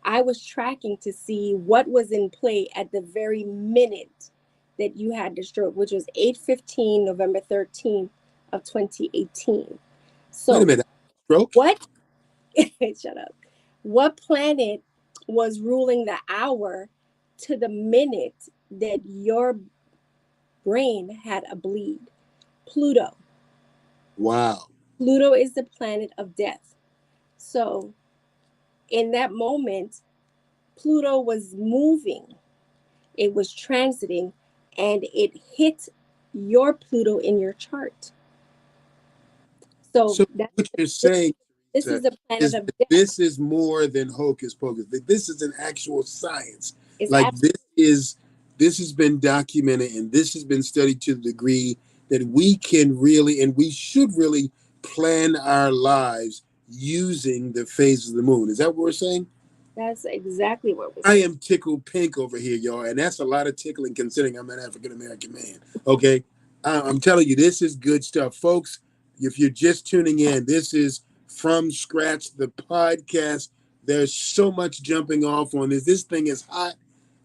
Speaker 2: I was tracking to see what was in play at the very minute that you had the stroke, which was 8:15 November 13th of 2018.
Speaker 1: Wait a
Speaker 2: So
Speaker 1: minute. Stroke?
Speaker 2: What shut up. What planet was ruling the hour to the minute that your brain had a bleed? Pluto.
Speaker 1: Wow.
Speaker 2: Pluto is the planet of death. So, in that moment, Pluto was moving, it was transiting, and it hit your Pluto in your chart. So,
Speaker 1: So
Speaker 2: that,
Speaker 1: what you're
Speaker 2: this,
Speaker 1: saying,
Speaker 2: this is
Speaker 1: Teresa,
Speaker 2: the planet
Speaker 1: is
Speaker 2: of
Speaker 1: that
Speaker 2: death.
Speaker 1: this is more than hocus pocus. That this is an actual science.
Speaker 2: It's
Speaker 1: Like this has been documented and this has been studied to the degree that we can really and we should really plan our lives using the phases of the moon. Is that what we're saying?
Speaker 2: That's exactly what we're
Speaker 1: I
Speaker 2: saying.
Speaker 1: am tickled pink over here, y'all, and that's a lot of tickling considering I'm an African American man. Okay, I'm telling you, this is good stuff, folks. If you're just tuning in, this is From Scratch, the podcast. There's so much jumping off on this. This thing is hot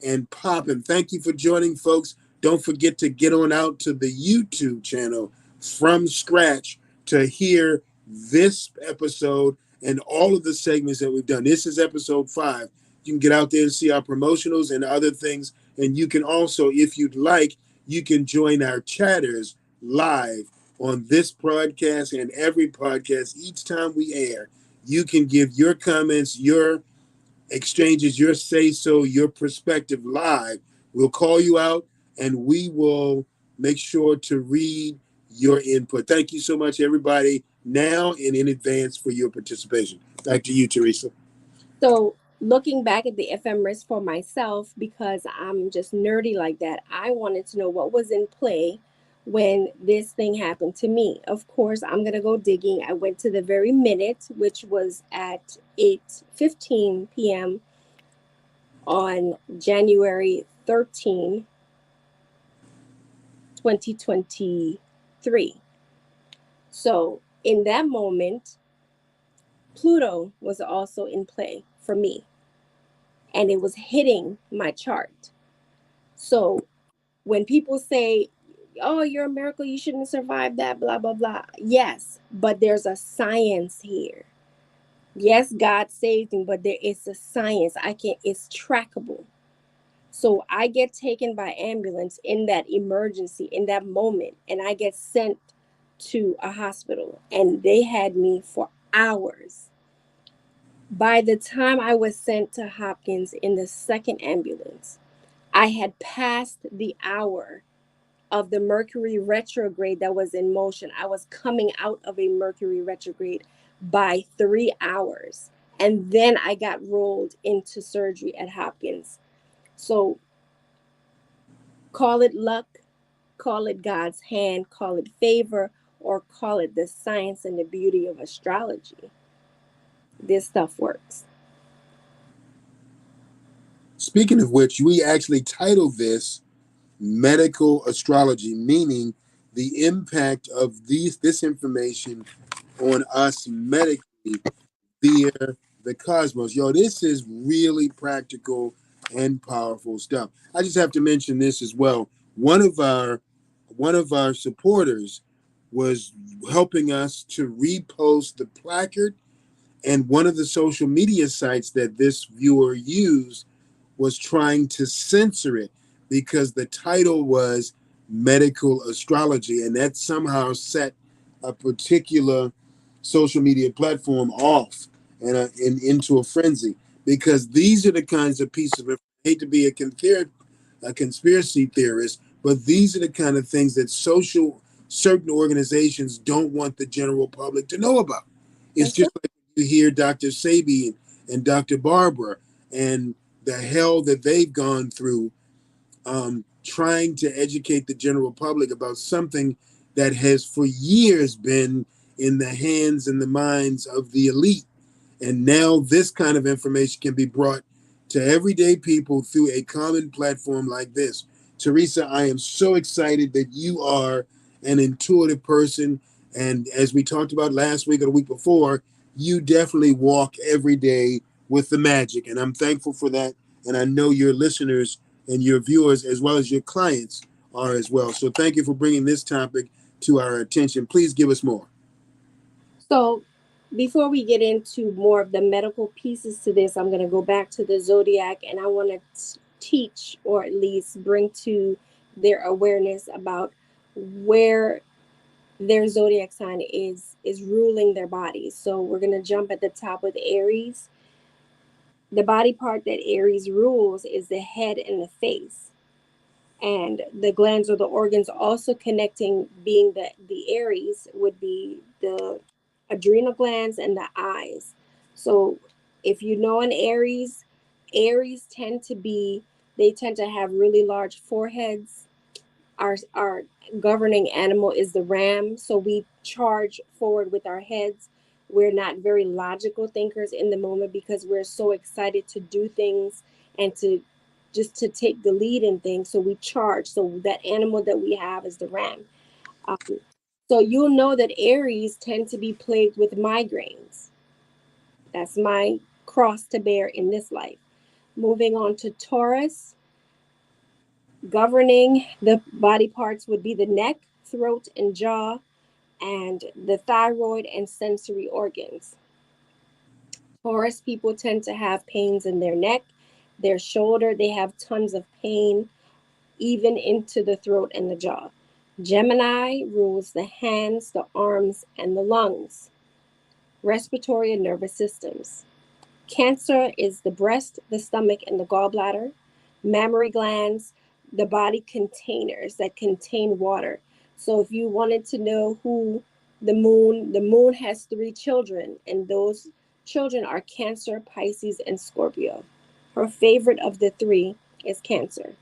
Speaker 1: and popping. Thank you for joining, folks. Don't forget to get on out to the YouTube channel From Scratch to hear this episode and all of the segments that we've done. This is episode 5. You can get out there and see our promotionals and other things. And you can also, if you'd like, you can join our chatters live on this broadcast and every podcast each time we air. You can give your comments, your exchanges, your say so, your perspective live. We'll call you out and we will make sure to read your input. Thank you so much, everybody, now and in advance for your participation. Back to you, Teresa.
Speaker 2: So, looking back at the ephemeris for myself, because I'm just nerdy like that, I wanted to know what was in play when this thing happened to me. Of course, I'm going to go digging. I went to the very minute, which was at 8:15 p.m. on January 13, 2023. So, in that moment, Pluto was also in play for me, and it was hitting my chart. So when people say, "Oh, you're a miracle, you shouldn't survive that," blah blah blah. Yes, but there's a science here. Yes, God saved me, but there is a science. I can It's trackable. So I get taken by ambulance in that emergency, in that moment, and I get sent to a hospital, and they had me for hours. By the time I was sent to Hopkins in the second ambulance, I had passed the hour of the Mercury retrograde that was in motion. I was coming out of a Mercury retrograde by 3 hours. And then I got rolled into surgery at Hopkins. So call it luck, call it God's hand, call it favor, or call it the science and the beauty of astrology. This stuff works.
Speaker 1: Speaking of which, we actually titled this medical astrology, meaning the impact of this information on us medically via the cosmos. Yo, this is really practical and powerful stuff. I just have to mention this as well. One of our supporters was helping us to repost the placard, and one of the social media sites that this viewer used was trying to censor it because the title was medical astrology, and that somehow set a particular social media platform off and into a frenzy, because these are the kinds of pieces of, I hate to be a conspiracy theorist, but these are the kind of things that certain organizations don't want the general public to know about. It's
Speaker 2: That's
Speaker 1: just
Speaker 2: right.
Speaker 1: like you hear Dr. Sabi and Dr. Barbara and the hell that they've gone through, trying to educate the general public about something that has for years been in the hands and the minds of the elite. And now this kind of information can be brought to everyday people through a common platform like this. Teresa, I am so excited that you are an intuitive person. And as we talked about last week or the week before, you definitely walk every day with the magic. And I'm thankful for that. And I know your listeners and your viewers, as well as your clients, are as well. So thank you for bringing this topic to our attention. Please give us more.
Speaker 2: So Before we get into more of the medical pieces to this, I'm going to go back to the zodiac, and I want to teach, or at least bring to their awareness about where their zodiac sign is ruling their bodies. So we're going to jump at the top with Aries. The body part that Aries rules is the head and the face. And the glands or the organs also connecting, being the Aries, would be the adrenal glands and the eyes. So if you know an Aries, Aries tend to be, they tend to have really large foreheads. Our governing animal is the ram, so we charge forward with our heads. We're not very logical thinkers in the moment because we're so excited to do things and to just to take the lead in things. So we charge. So that animal that we have is the ram. Um, so you'll know that Aries tend to be plagued with migraines. That's my cross to bear in this life. Moving on to Taurus, governing the body parts would be the neck, throat, and jaw, and the thyroid and sensory organs. Taurus people tend to have pains in their neck, their shoulder, they have tons of pain, even into the throat and the jaw. Gemini rules the hands, the arms, and the lungs, respiratory and nervous systems. Cancer is the breast, the stomach, and the gallbladder. Mammary glands, the body containers that contain water. So if you wanted to know who the moon has three children, and those children are Cancer, Pisces, and Scorpio. Her favorite of the three is Cancer.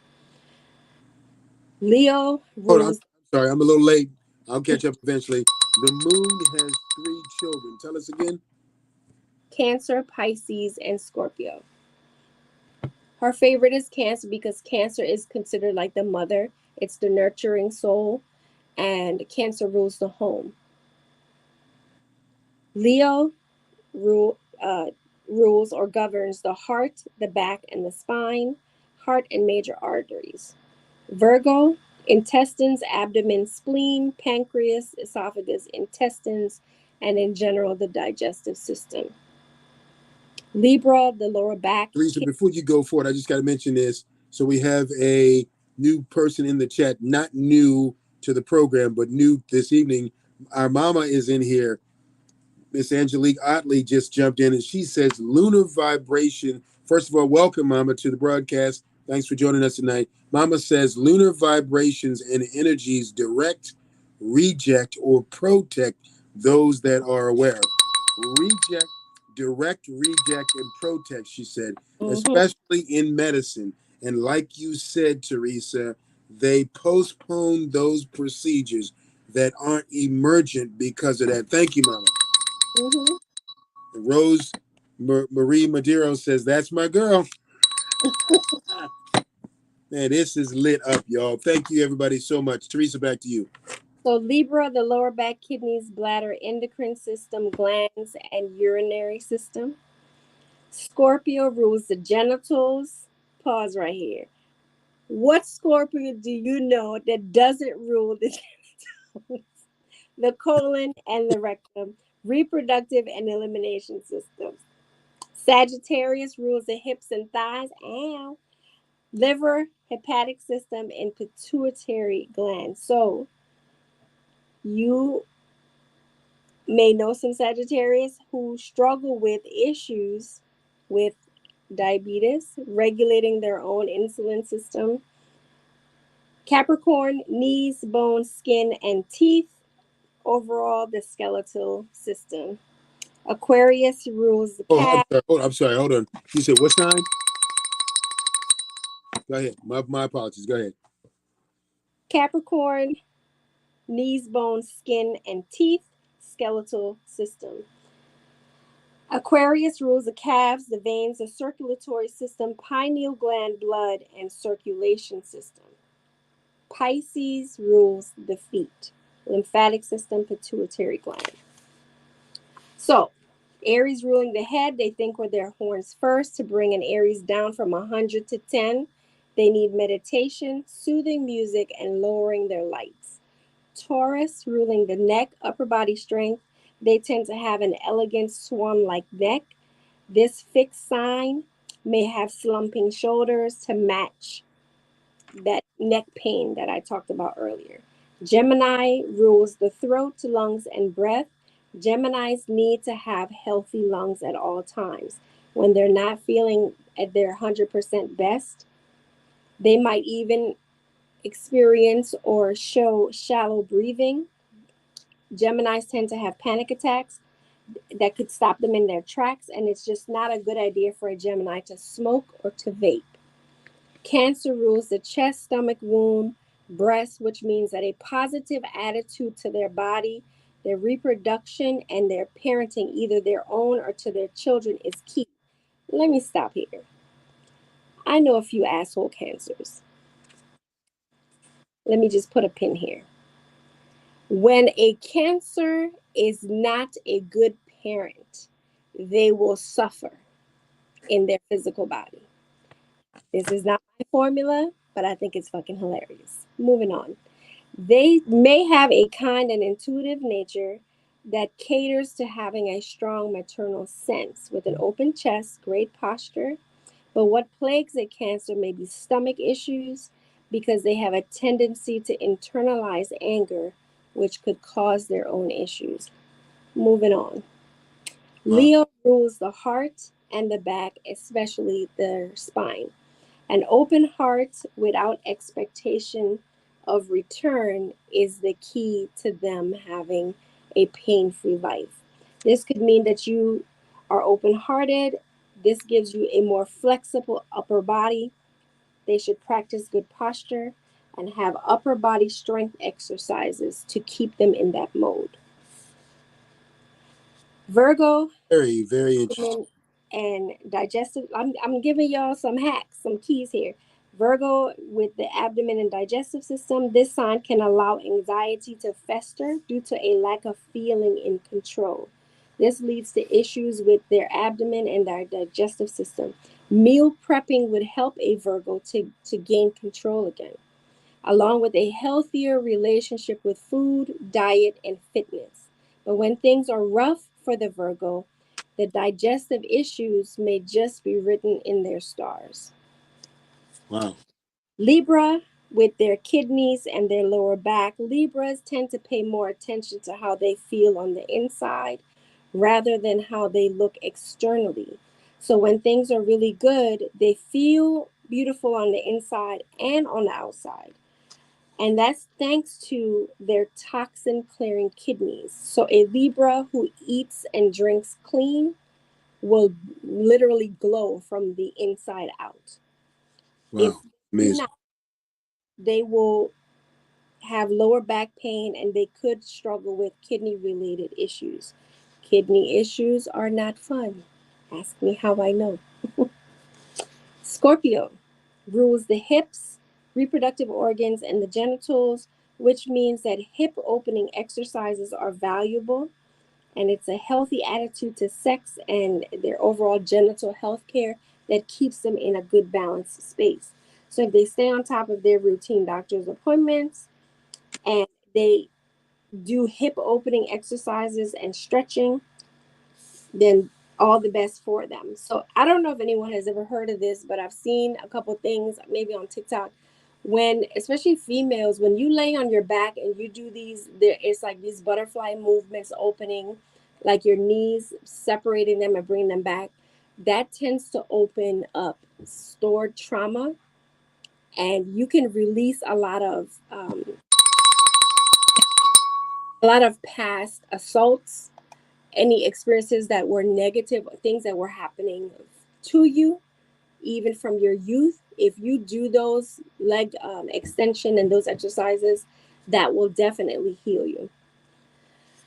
Speaker 2: Leo
Speaker 1: Hold on. I'm
Speaker 2: rules
Speaker 1: sorry. I'm a little late. I'll catch up eventually. The moon has three children. Tell us again.
Speaker 2: Cancer, Pisces, and Scorpio. Her favorite is Cancer because Cancer is considered like the mother. It's the nurturing soul, and Cancer rules the home. Leo rule, rules or governs the heart, the back, and the spine, heart and major arteries. Virgo, intestines, abdomen, spleen, pancreas, esophagus, intestines, and in general, the digestive system. Libra, the lower back.
Speaker 1: Teresa, before you go forward, I just got to mention this. So we have a new person in the chat, not new to the program, but new this evening. Our mama is in here. Miss Angelique Otley just jumped in and she says lunar vibration. First of all, welcome, Mama, to the broadcast. Thanks for joining us tonight. Mama says lunar vibrations and energies direct, reject, or protect those that are aware. Reject, direct, reject, and protect, she said,
Speaker 2: Mhm,
Speaker 1: especially in medicine. And like you said, Teresa, they postpone those procedures that aren't emergent because of that. Thank you, Mama.
Speaker 2: mhm.
Speaker 1: Rose Marie Madero says, "That's my girl." Man, this is lit up, y'all. Thank you, everybody, so much. Teresa, back to you.
Speaker 2: So Libra, the lower back, kidneys, bladder, endocrine system, glands, and urinary system. Scorpio rules the genitals. Pause right here. What Scorpio do you know that doesn't rule the genitals? The colon and the rectum, reproductive and elimination systems. Sagittarius rules the hips and thighs, ow, liver, hepatic system, and pituitary gland. So you may know some Sagittarius who struggle with issues with diabetes, regulating their own insulin system. Capricorn, knees, bones, skin, and teeth. Overall, the skeletal system. Aquarius rules the
Speaker 1: Oh,
Speaker 2: calf.
Speaker 1: I'm sorry. Hold on. You said what sign? Go ahead. My apologies. Go ahead.
Speaker 2: Capricorn, knees, bones, skin, and teeth. Skeletal system. Aquarius rules the calves, the veins, the circulatory system, pineal gland, blood, and circulation system. Pisces rules the feet, lymphatic system, pituitary gland. So, Aries ruling the head, they think with their horns first to bring an Aries down from 100 to 10. They need meditation, soothing music, and lowering their lights. Taurus ruling the neck, upper body strength. They tend to have an elegant swan-like neck. This fixed sign may have slumping shoulders to match that neck pain that I talked about earlier. Gemini rules the throat, lungs, and breath. Geminis need to have healthy lungs at all times. When they're not feeling at their 100% best, they might even experience or show shallow breathing. Geminis tend to have panic attacks that could stop them in their tracks, and it's just not a good idea for a Gemini to smoke or to vape. Cancer rules the chest, stomach, womb, breast, which means that a positive attitude to their body, their reproduction, and their parenting, either their own or to their children, is key. Let me stop here. I know a few asshole cancers. Let me just put a pin here. When a cancer is not a good parent, they will suffer in their physical body. This is not my formula, but I think it's fucking hilarious. Moving on. They may have a kind and intuitive nature that caters to having a strong maternal sense with an open chest, great posture. But what plagues a cancer may be stomach issues because they have a tendency to internalize anger, which could cause their own issues. Moving on.
Speaker 1: Wow.
Speaker 2: Leo rules the heart and the back, especially their spine. An open heart without expectation of return is the key to them having a pain free life. This could mean that you are open hearted. This gives you a more flexible upper body. They should practice good posture and have upper body strength exercises to keep them in that mode. Virgo,
Speaker 1: Very, very interesting.
Speaker 2: abdomen and digestive. I'm giving y'all some hacks, some keys here. Virgo with the abdomen and digestive system, this sign can allow anxiety to fester due to a lack of feeling in control. This leads to issues with their abdomen and their digestive system. Meal prepping would help a Virgo to gain control again, along with a healthier relationship with food, diet, and fitness. But when things are rough for the Virgo, the digestive issues may just be written in their stars.
Speaker 1: Wow.
Speaker 2: Libra, with their kidneys and their lower back, Libras tend to pay more attention to how they feel on the inside rather than how they look externally. So when things are really good, they feel beautiful on the inside and on the outside. And that's thanks to their toxin clearing kidneys. So a Libra who eats and drinks clean will literally glow from the inside out. If
Speaker 1: Wow.
Speaker 2: they do
Speaker 1: Amazing.
Speaker 2: not, they will have lower back pain and they could struggle with kidney related issues. Kidney issues are not fun. Ask me how I know. Scorpio rules the hips, reproductive organs, and the genitals, which means that hip opening exercises are valuable and it's a healthy attitude to sex and their overall genital health care that keeps them in a good balanced space. So if they stay on top of their routine doctor's appointments and they do hip opening exercises and stretching, then all the best for them. So I don't know if anyone has ever heard of this, but I've seen a couple things maybe on TikTok when, especially females, when you lay on your back and you do these, there it's like these butterfly movements, opening like your knees, separating them and bringing them back. That tends to open up stored trauma, and you can release a lot of past assaults, any experiences that were negative, things that were happening to you, even from your youth. If you do those leg extension and those exercises, that will definitely heal you.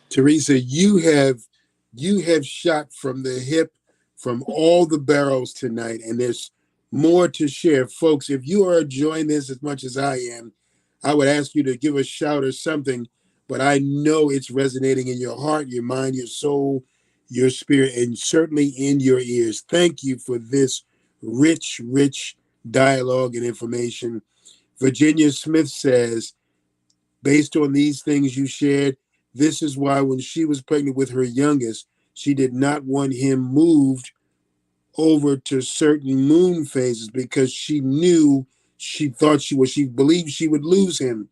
Speaker 1: Teresa, you have shot from the hip from all the barrels tonight, and there's more to share. Folks, if you are enjoying this as much as I am, I would ask you to give a shout or something, but I know it's resonating in your heart, your mind, your soul, your spirit, and certainly in your ears. Thank you for this rich, rich dialogue and information. Virginia Smith says, based on these things you shared, This is why when she was pregnant with her youngest, she did not want him moved over to certain moon phases because she knew she believed she would lose him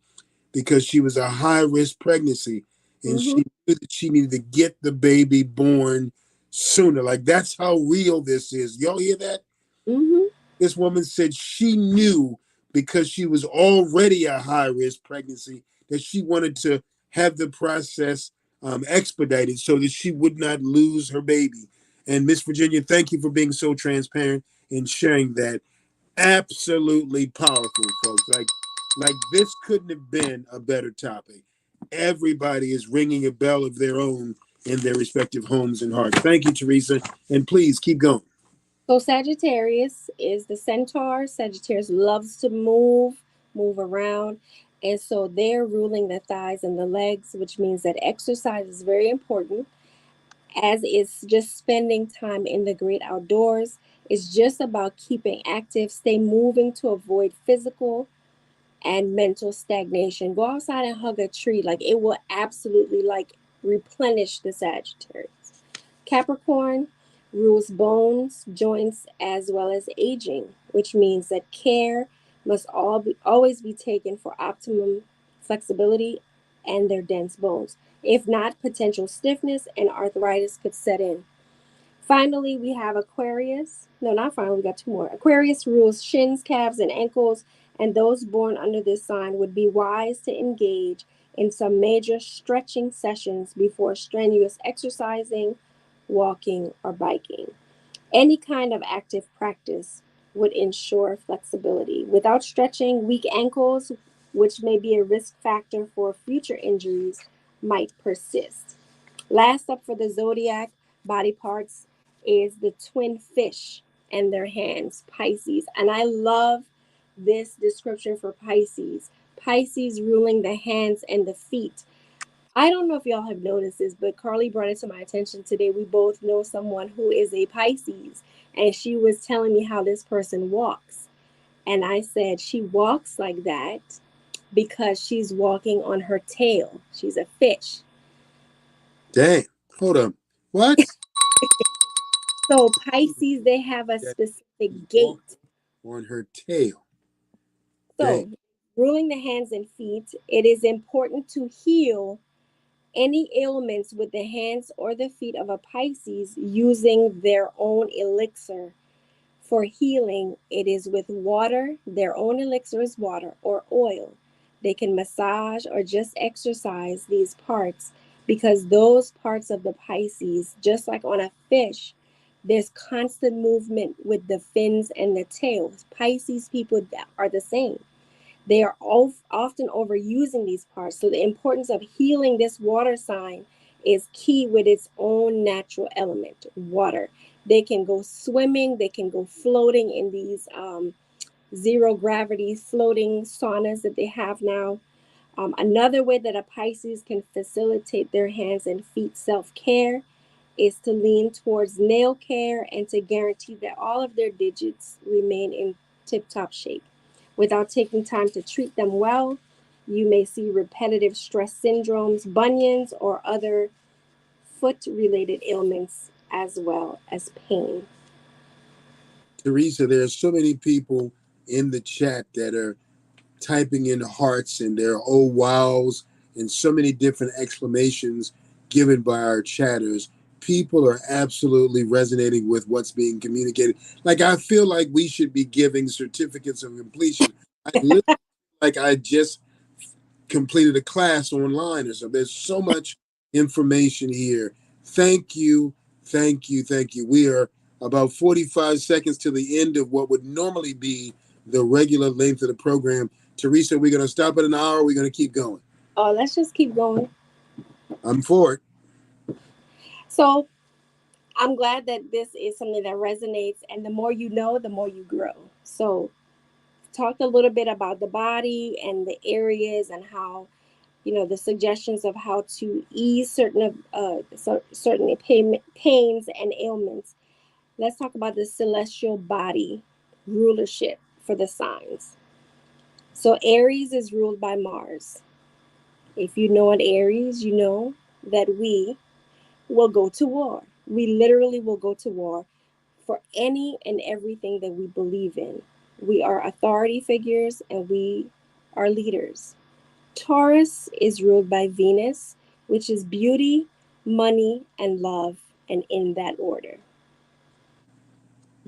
Speaker 1: because she was a high risk pregnancy and
Speaker 2: Mm-hmm.
Speaker 1: she knew that she needed to get the baby born sooner. Like that's how real this is. Y'all hear that?
Speaker 2: Mm-hmm.
Speaker 1: This woman said she knew because she was already a high risk pregnancy that she wanted to have the process expedited so that she would not lose her baby. And Miss Virginia, thank you for being so transparent and sharing that. Absolutely powerful, folks. Like this couldn't have been a better topic. Everybody is ringing a bell of their own in their respective homes and hearts. Thank you, Teresa, and please keep going.
Speaker 2: So Sagittarius is the centaur. Sagittarius loves to move around. And so they're ruling the thighs and the legs, which means that exercise is very important, as is just spending time in the great outdoors. It's just about keeping active, stay moving to avoid physical and mental stagnation. Go outside and hug a tree. Like it will absolutely like replenish the Sagittarius. Capricorn rules bones, joints, as well as aging, which means that care must always be taken for optimum flexibility and their dense bones. If not, potential stiffness and arthritis could set in. Finally, we have Aquarius. No, not finally, we got two more. Aquarius rules shins, calves, and ankles, and those born under this sign would be wise to engage in some major stretching sessions before strenuous exercising, walking, or biking. Any kind of active practice would ensure flexibility. Without stretching, weak ankles, which may be a risk factor for future injuries, might persist. Last up for the zodiac body parts is the twin fish and their hands, Pisces. And I love this description for Pisces. Pisces ruling the hands and the feet. I don't know if y'all have noticed this, but Carly brought it to my attention today. We both know someone who is a Pisces, and she was telling me how this person walks. And I said, she walks like that because she's walking on her tail. She's a fish.
Speaker 1: Dang. Hold on. What?
Speaker 2: So Pisces, they have a
Speaker 1: That she's
Speaker 2: specific
Speaker 1: walking
Speaker 2: gait.
Speaker 1: on her tail. Dang.
Speaker 2: So ruling the hands and feet, it is important to heal any ailments with the hands or the feet of a Pisces using their own elixir. For healing, it is with water. Their own elixir is water or oil. They can massage or just exercise these parts because those parts of the Pisces, just like on a fish, there's constant movement with the fins and the tails. Pisces people are the same. They are often overusing these parts. So the importance of healing this water sign is key with its own natural element, water. They can go swimming, they can go floating in these zero gravity floating saunas that they have now. Another way that a Pisces can facilitate their hands and feet self care is to lean towards nail care and to guarantee that all of their digits remain in tip top shape. Without taking time to treat them well, you may see repetitive stress syndromes, bunions, or other foot related ailments as well as pain.
Speaker 1: Teresa, there are so many people in the chat that are typing in hearts and their oh wows and so many different exclamations given by our chatters. People are absolutely resonating with what's being communicated. Like I feel like we should be giving certificates of completion. I literally like I just completed a class online or something. There's so much information here. Thank you, thank you, thank you. We are about 45 seconds to the end of what would normally be the regular length of the program. Teresa, we're going to stop at an hour. We're going to keep going.
Speaker 2: Oh, let's just keep going.
Speaker 1: I'm for it.
Speaker 2: So, I'm glad that this is something that resonates, and the more you know, the more you grow. So, talked a little bit about the body and the areas and how the suggestions of how to ease certain pains and ailments. Let's talk about the celestial body rulership for the signs. So Aries is ruled by Mars. If you know an Aries, you know that we will go to war. We literally will go to war for any and everything that we believe in. We are authority figures and we are leaders. Taurus is ruled by Venus, which is beauty, money, and love, and in that order.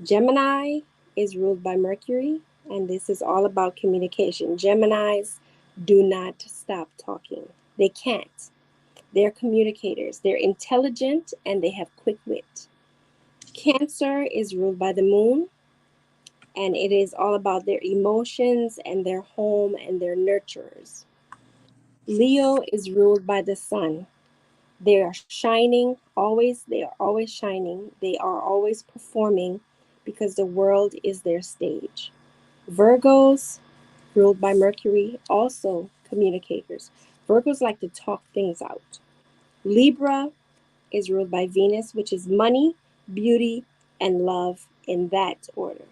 Speaker 2: Gemini is ruled by Mercury, and this is all about communication. Geminis do not stop talking. They can't. They're communicators. They're intelligent and they have quick wit. Cancer is ruled by the moon, and it is all about their emotions and their home and their nurturers. Leo is ruled by the sun. They are shining always, they are always shining, they are always performing because the world is their stage. Virgos, ruled by Mercury, also communicators. Virgos like to talk things out. Libra is ruled by Venus, which is money, beauty, and love in that order.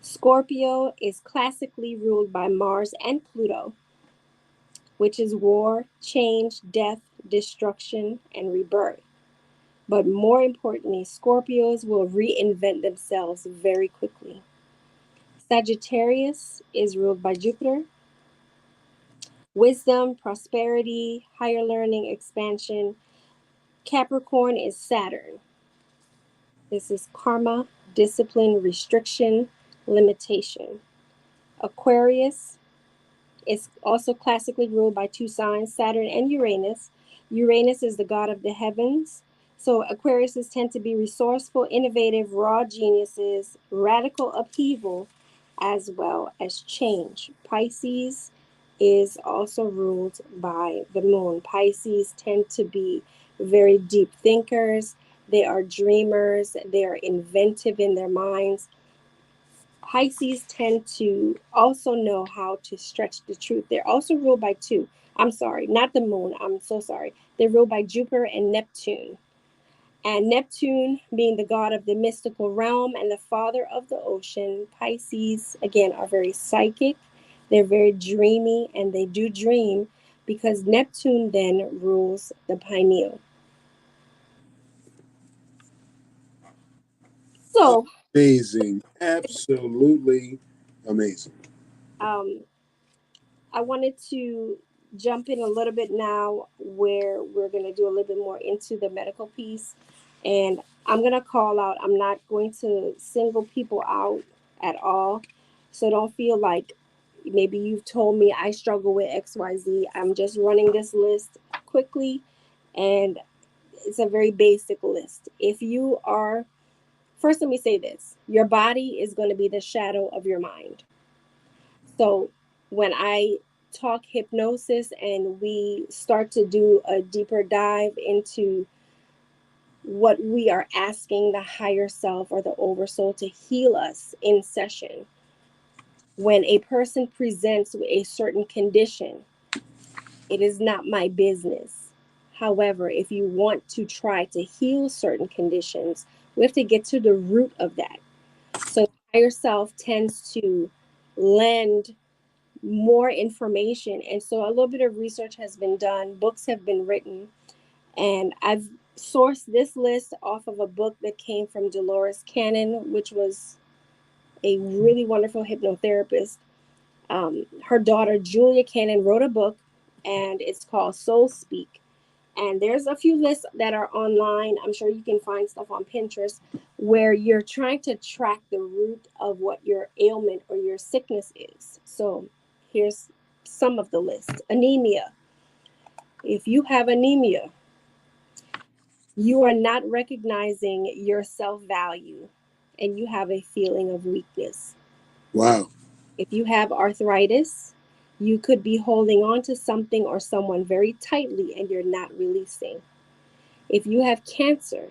Speaker 2: Scorpio is classically ruled by Mars and Pluto, which is war, change, death, destruction, and rebirth. But more importantly, Scorpios will reinvent themselves very quickly. Sagittarius is ruled by Jupiter. Wisdom, prosperity, higher learning, expansion. Capricorn is Saturn. This is karma, discipline, restriction, limitation. Aquarius is also classically ruled by two signs, Saturn and Uranus. Uranus is the god of the heavens. So Aquariuses tend to be resourceful, innovative, raw geniuses, radical upheaval, as well as change. Pisces is also ruled by the moon. Pisces tend to be very deep thinkers. They are dreamers. They are inventive in their minds. Pisces tend to also know how to stretch the truth. They're also ruled by two. I'm sorry, not the moon. I'm so sorry. They're ruled by Jupiter and Neptune. And Neptune, being the god of the mystical realm and the father of the ocean, Pisces, again, are very psychic. They're very dreamy and they do dream because Neptune then rules the pineal. So,
Speaker 1: Amazing. Absolutely amazing.
Speaker 2: um, I wanted to jump in a little bit now where we're going to do a little bit more into the medical piece. And I'm going to call out, I'm not going to single people out at all. So don't feel like maybe you've told me I struggle with XYZ. I'm just running this list quickly, and it's a very basic list. If you are, first, let me say this, your body is going to be the shadow of your mind. So when I talk hypnosis and we start to do a deeper dive into what we are asking the higher self or the oversoul to heal us in session, when a person presents with a certain condition, it is not my business. However, if you want to try to heal certain conditions, we have to get to the root of that. So higher self tends to lend more information. And so a little bit of research has been done, books have been written, and I've sourced this list off of a book that came from Dolores Cannon, which was a really wonderful hypnotherapist. Her daughter, Julia Cannon, wrote a book, and it's called Soul Speak. And there's a few lists that are online. I'm sure you can find stuff on Pinterest where you're trying to track the root of what your ailment or your sickness is. So here's some of the list. Anemia. If you have anemia, you are not recognizing your self value and you have a feeling of weakness.
Speaker 1: Wow.
Speaker 2: If you have arthritis, you could be holding on to something or someone very tightly and you're not releasing. If you have cancer,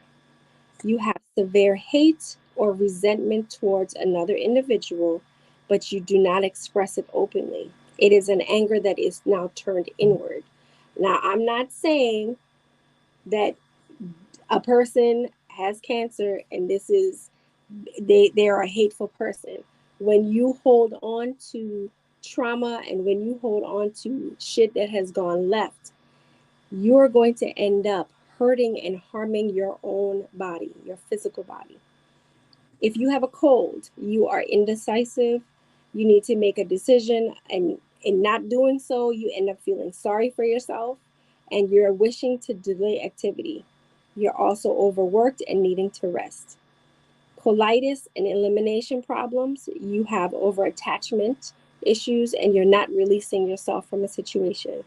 Speaker 2: you have severe hate or resentment towards another individual, but you do not express it openly. It is an anger that is now turned inward. Now, I'm not saying that a person has cancer and this is they are a hateful person. When you hold on to trauma and when you hold on to shit that has gone left, you're going to end up hurting and harming your own body, your physical body. If you have a cold, you are indecisive, you need to make a decision, and in not doing so, you end up feeling sorry for yourself and you're wishing to delay activity. You're also overworked and needing to rest. Colitis and elimination problems, you have over attachment issues and you're not releasing yourself from a situation.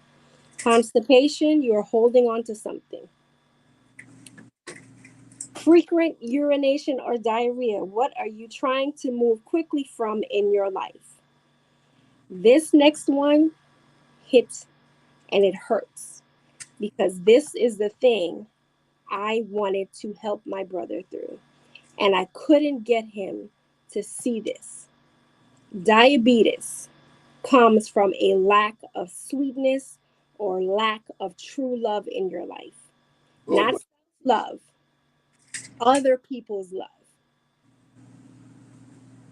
Speaker 2: Constipation, you're holding on to something. Frequent urination or diarrhea, what are you trying to move quickly from in your life? This next one hits and it hurts because this is the thing I wanted to help my brother through, and I couldn't get him to see this. Diabetes comes from a lack of sweetness or lack of true love in your life.
Speaker 1: Oh
Speaker 2: Not
Speaker 1: my.
Speaker 2: self love, other people's love.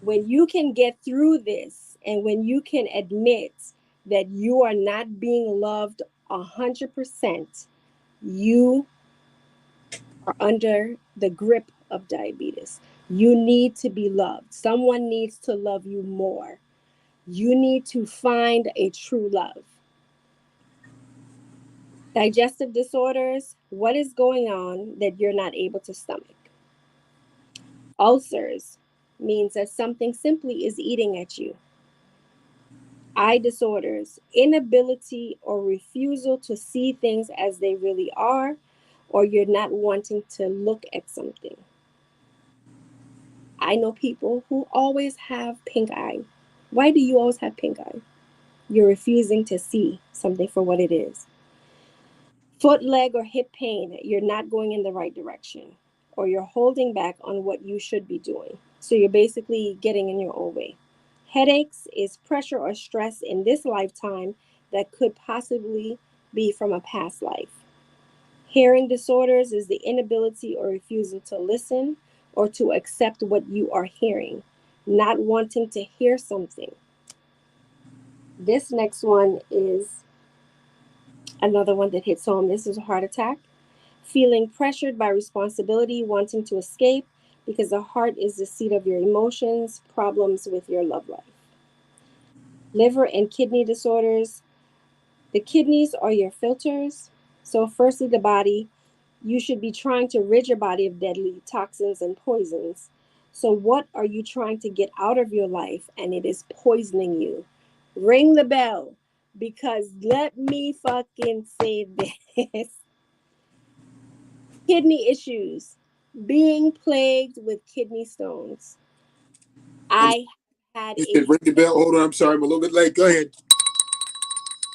Speaker 2: When you can get through this and when you can admit that you are not being loved 100%, you are under the grip of diabetes. You need to be loved. Someone needs to love you more. You need to find a true love. Digestive disorders, what is going on that you're not able to stomach? Ulcers means that something simply is eating at you. Eye disorders, inability or refusal to see things as they really are, or you're not wanting to look at something. I know people who always have pink eye. Why do you always have pink eye? You're refusing to see something for what it is. Foot, leg, or hip pain, you're not going in the right direction, or you're holding back on what you should be doing. So you're basically getting in your own way. Headaches is pressure or stress in this lifetime that could possibly be from a past life. Hearing disorders is the inability or refusal to listen or to accept what you are hearing, not wanting to hear something. This next one is another one that hits home. This is a heart attack. Feeling pressured by responsibility, wanting to escape because the heart is the seat of your emotions, problems with your love life. Liver and kidney disorders. The kidneys are your filters. So, firstly, the body, you should be trying to rid your body of deadly toxins and poisons. So, what are you trying to get out of your life and it is poisoning you? Ring the bell because let me fucking say this. Kidney issues, being plagued with kidney stones.
Speaker 1: I'm
Speaker 2: I had
Speaker 1: you
Speaker 2: a
Speaker 1: said ring the bell. Hold on, I'm sorry, I'm a little bit late. Go ahead.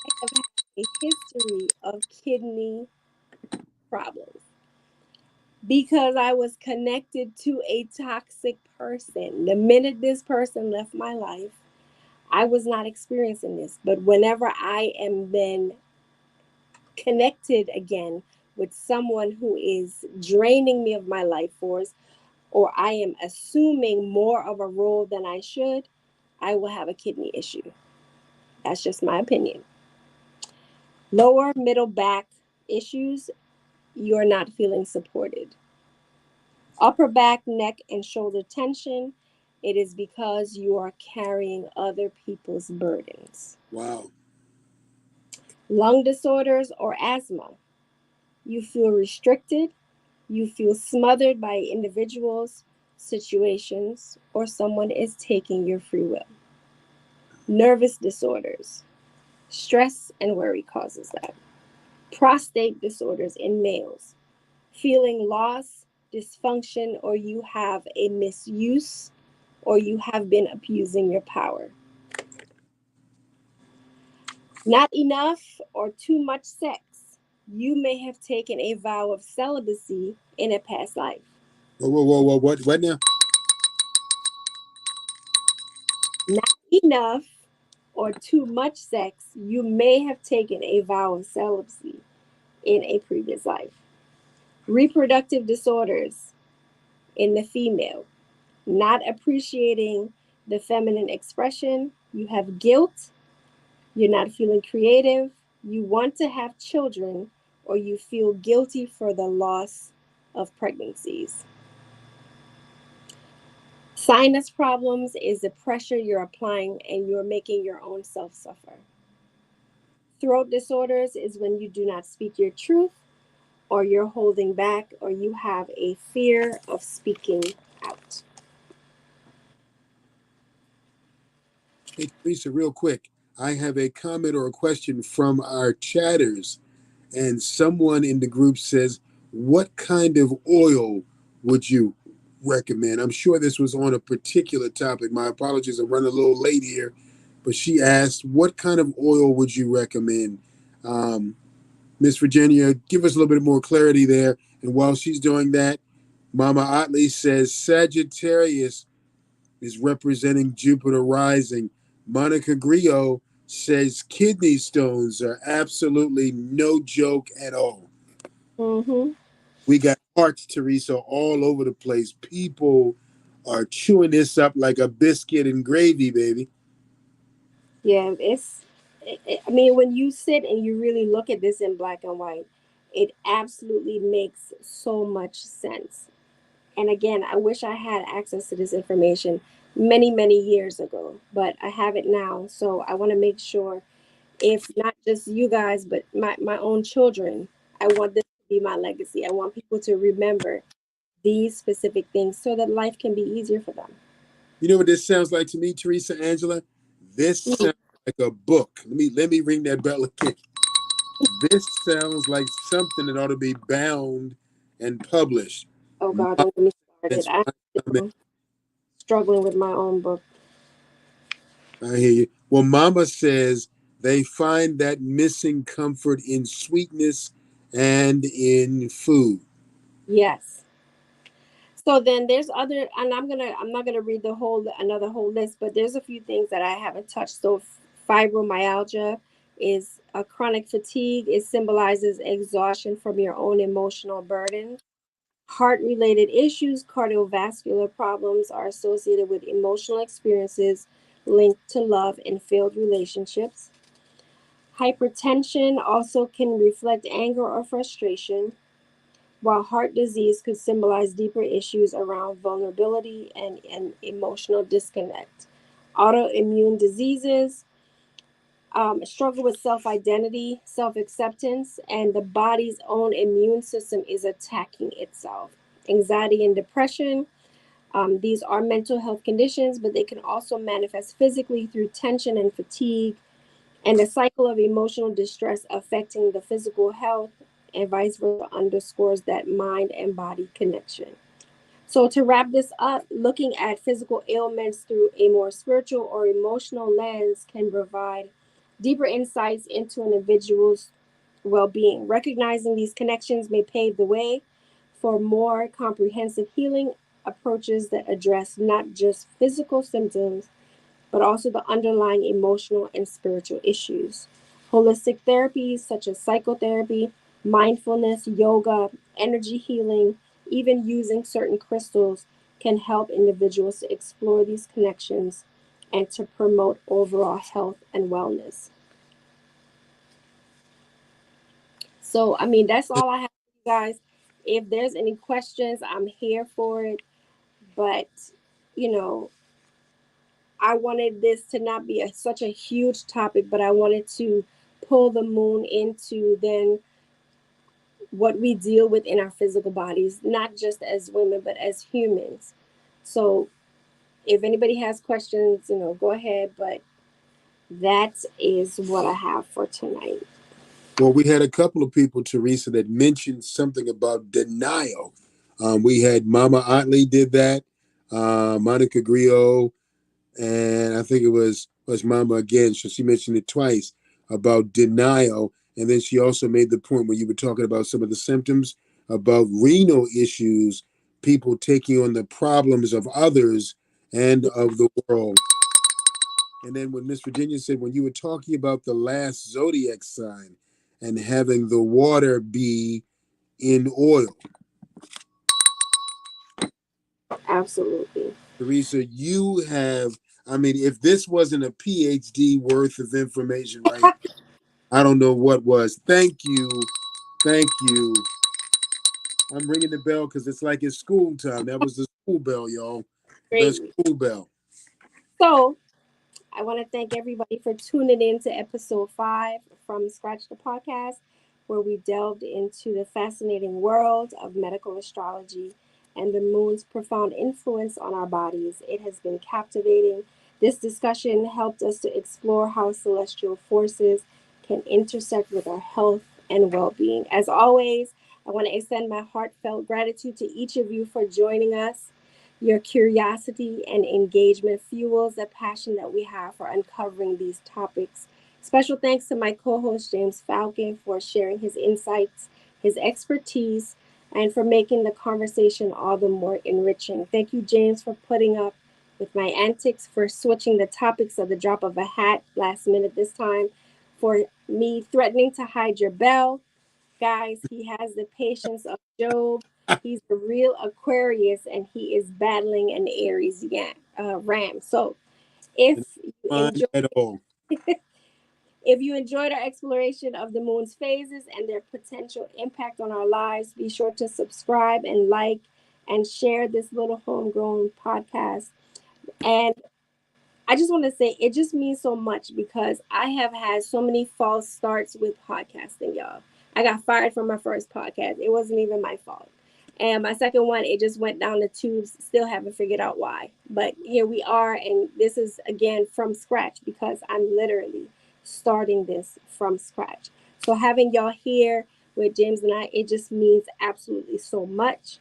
Speaker 2: I have had a history of kidney problems because I was connected to a toxic person. The minute this person left my life, I was not experiencing this. But whenever I am then connected again with someone who is draining me of my life force, or I am assuming more of a role than I should, I will have a kidney issue. That's just my opinion. Lower middle back issues, you're not feeling supported. Upper back, neck, and shoulder tension, it is because you are carrying other people's burdens.
Speaker 1: Wow.
Speaker 2: Lung disorders or asthma, you feel restricted, you feel smothered by individuals, situations, or someone is taking your free will. Nervous disorders, stress and worry causes that. Prostate disorders in males, feeling loss, dysfunction, or you have a misuse or you have been abusing your power. Not enough or too much sex. You may have taken a vow of celibacy in a past life.
Speaker 1: Whoa, whoa, whoa, whoa, what now?
Speaker 2: Not enough or too much sex. You may have taken a vow of celibacy in a previous life. Reproductive disorders in the female, not appreciating the feminine expression. You have guilt You're not feeling creative. You want to have children, or you feel guilty for the loss of pregnancies. Sinus problems is the pressure you're applying and you're making your own self suffer. Throat disorders is when you do not speak your truth, or you're holding back, or you have a fear of speaking out.
Speaker 1: Hey, Teresa, real quick, I have a comment or a question from our chatters, and someone in the group says, "What kind of oil would you recommend?" I'm sure this was on a particular topic. My apologies, I'm running a little late here, but she asked, "What kind of oil would you recommend?" Um, Miss Virginia, give us a little bit more clarity there. And while she's doing that, Mama Otley says Sagittarius is representing Jupiter rising. Monica Griot says kidney stones are absolutely no joke at all.
Speaker 2: Mm-hmm.
Speaker 1: We got hearts, Teresa, all over the place. People are chewing this up like a biscuit and gravy, baby.
Speaker 2: Yeah, I mean, when you sit and you really look at this in black and white, it absolutely makes so much sense. And again, I wish I had access to this information many, many years ago, but I have it now. So I want to make sure, if not just you guys, but my own children, I want this to be my legacy. I want people to remember these specific things so that life can be easier for them.
Speaker 1: You know what this sounds like to me, Teresa Angela? This
Speaker 2: Mm.
Speaker 1: sounds like a book. Let me ring that bell again. This sounds like something that ought to be bound and published.
Speaker 2: Oh God, don't get me started.
Speaker 1: That's
Speaker 2: I'm
Speaker 1: my comment.
Speaker 2: still struggling with my own book.
Speaker 1: I hear you. Well, Mama says they find that missing comfort in sweetness and in food.
Speaker 2: Yes. So then there's other, and I'm not gonna read the whole another whole list, but there's a few things that I haven't touched. So fibromyalgia is a chronic fatigue. It symbolizes exhaustion from your own emotional burden. Heart related issues, cardiovascular problems are associated with emotional experiences linked to love and failed relationships. Hypertension also can reflect anger or frustration, while heart disease could symbolize deeper issues around vulnerability and emotional disconnect. Autoimmune diseases struggle with self identity, self acceptance, and the body's own immune system is attacking itself. Anxiety and depression, these are mental health conditions, but they can also manifest physically through tension and fatigue, and the cycle of emotional distress affecting the physical health and vice versa underscores that mind and body connection. So, to wrap this up, looking at physical ailments through a more spiritual or emotional lens can provide deeper insights into an individual's well being. Recognizing these connections may pave the way for more comprehensive healing approaches that address not just physical symptoms but also the underlying emotional and spiritual issues. Holistic therapies such as psychotherapy, mindfulness, yoga, energy healing, even using certain crystals can help individuals to explore these connections and to promote overall health and wellness. So, I mean, that's all I have for you guys. If there's any questions, I'm here for it. But, you know, I wanted this to not be such a huge topic, but I wanted to pull the moon into then what we deal with in our physical bodies, not just as women, but as humans. So if anybody has questions, go ahead. But that is what I have for tonight.
Speaker 1: Well, we had a couple of people, Teresa, that mentioned something about denial. We had Mama Otley did that, Monica Griot, and I think it was Mama again. So she mentioned it twice about denial, and then she also made the point when you were talking about some of the symptoms about renal issues, people taking on the problems of others and of the world. And then when Miss Virginia said when you were talking about the last zodiac sign and having the water be in oil,
Speaker 2: Absolutely.
Speaker 1: Teresa, you have I mean, if this wasn't a PhD worth of information, right? I don't know what was. Thank you. Thank you. I'm ringing the bell because it's like it's school time. That was the school bell, y'all. The
Speaker 2: Great.
Speaker 1: school bell.
Speaker 2: So I want to thank everybody for tuning in to episode 5 from Scratch the Podcast, where we delved into the fascinating world of medical astrology and the moon's profound influence on our bodies. It has been captivating. This discussion helped us to explore how celestial forces can intersect with our health and well being. As always, I want to extend my heartfelt gratitude to each of you for joining us. Your curiosity and engagement fuels the passion that we have for uncovering these topics. Special thanks to my co host, James Falcon, for sharing his insights, his expertise, and for making the conversation all the more enriching. Thank you, James, for putting up with my antics, for switching the topics at the drop of a hat last minute this time, for me threatening to hide your bell. Guys, he has the patience of Job. He's a real Aquarius and he is battling an Aries ram. So if you
Speaker 1: Fun
Speaker 2: enjoy
Speaker 1: at all.
Speaker 2: if you enjoyed our exploration of the moon's phases and their potential impact on our lives, be sure to subscribe and like and share this little homegrown podcast. And I just want to say it just means so much because I have had so many false starts with podcasting, y'all. I got fired from my first podcast. It wasn't even my fault. And my second one, it just went down the tubes. Still haven't figured out why. But here we are. And this is, again, from scratch because I'm literally starting this from scratch. So having y'all here with James and I, it just means absolutely so much.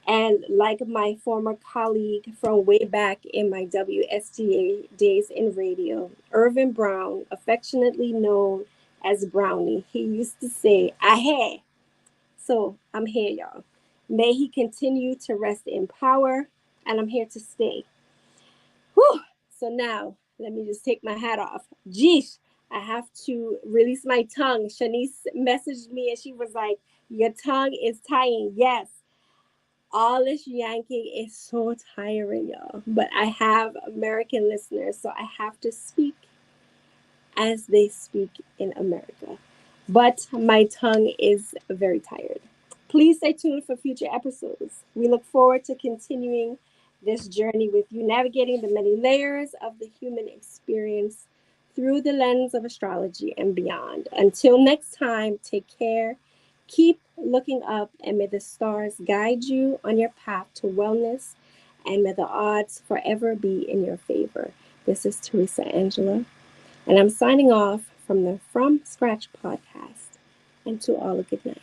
Speaker 2: And like my former colleague from way back in my WSTA days in radio, Irvin Brown, affectionately known as Brownie, he used to say, "Ahe." So I'm here, y'all. May he continue to rest in power, and I'm here to stay. Whew. So now, let me just take my hat off. Geesh, I have to release my tongue. Shanice messaged me and she was like, "Your tongue is tying." Yes, all this yanking is so tiring, y'all. But I have American listeners, so I have to speak as they speak in America. But my tongue is very tired. Please stay tuned for future episodes. We look forward to continuing this journey with you, navigating the many layers of the human experience through the lens of astrology and beyond. Until next time, take care, keep looking up, and may the stars guide you on your path to wellness, and may the odds forever be in your favor. This is Teresa Angela, and I'm signing off from the From Scratch podcast. And to all a good night.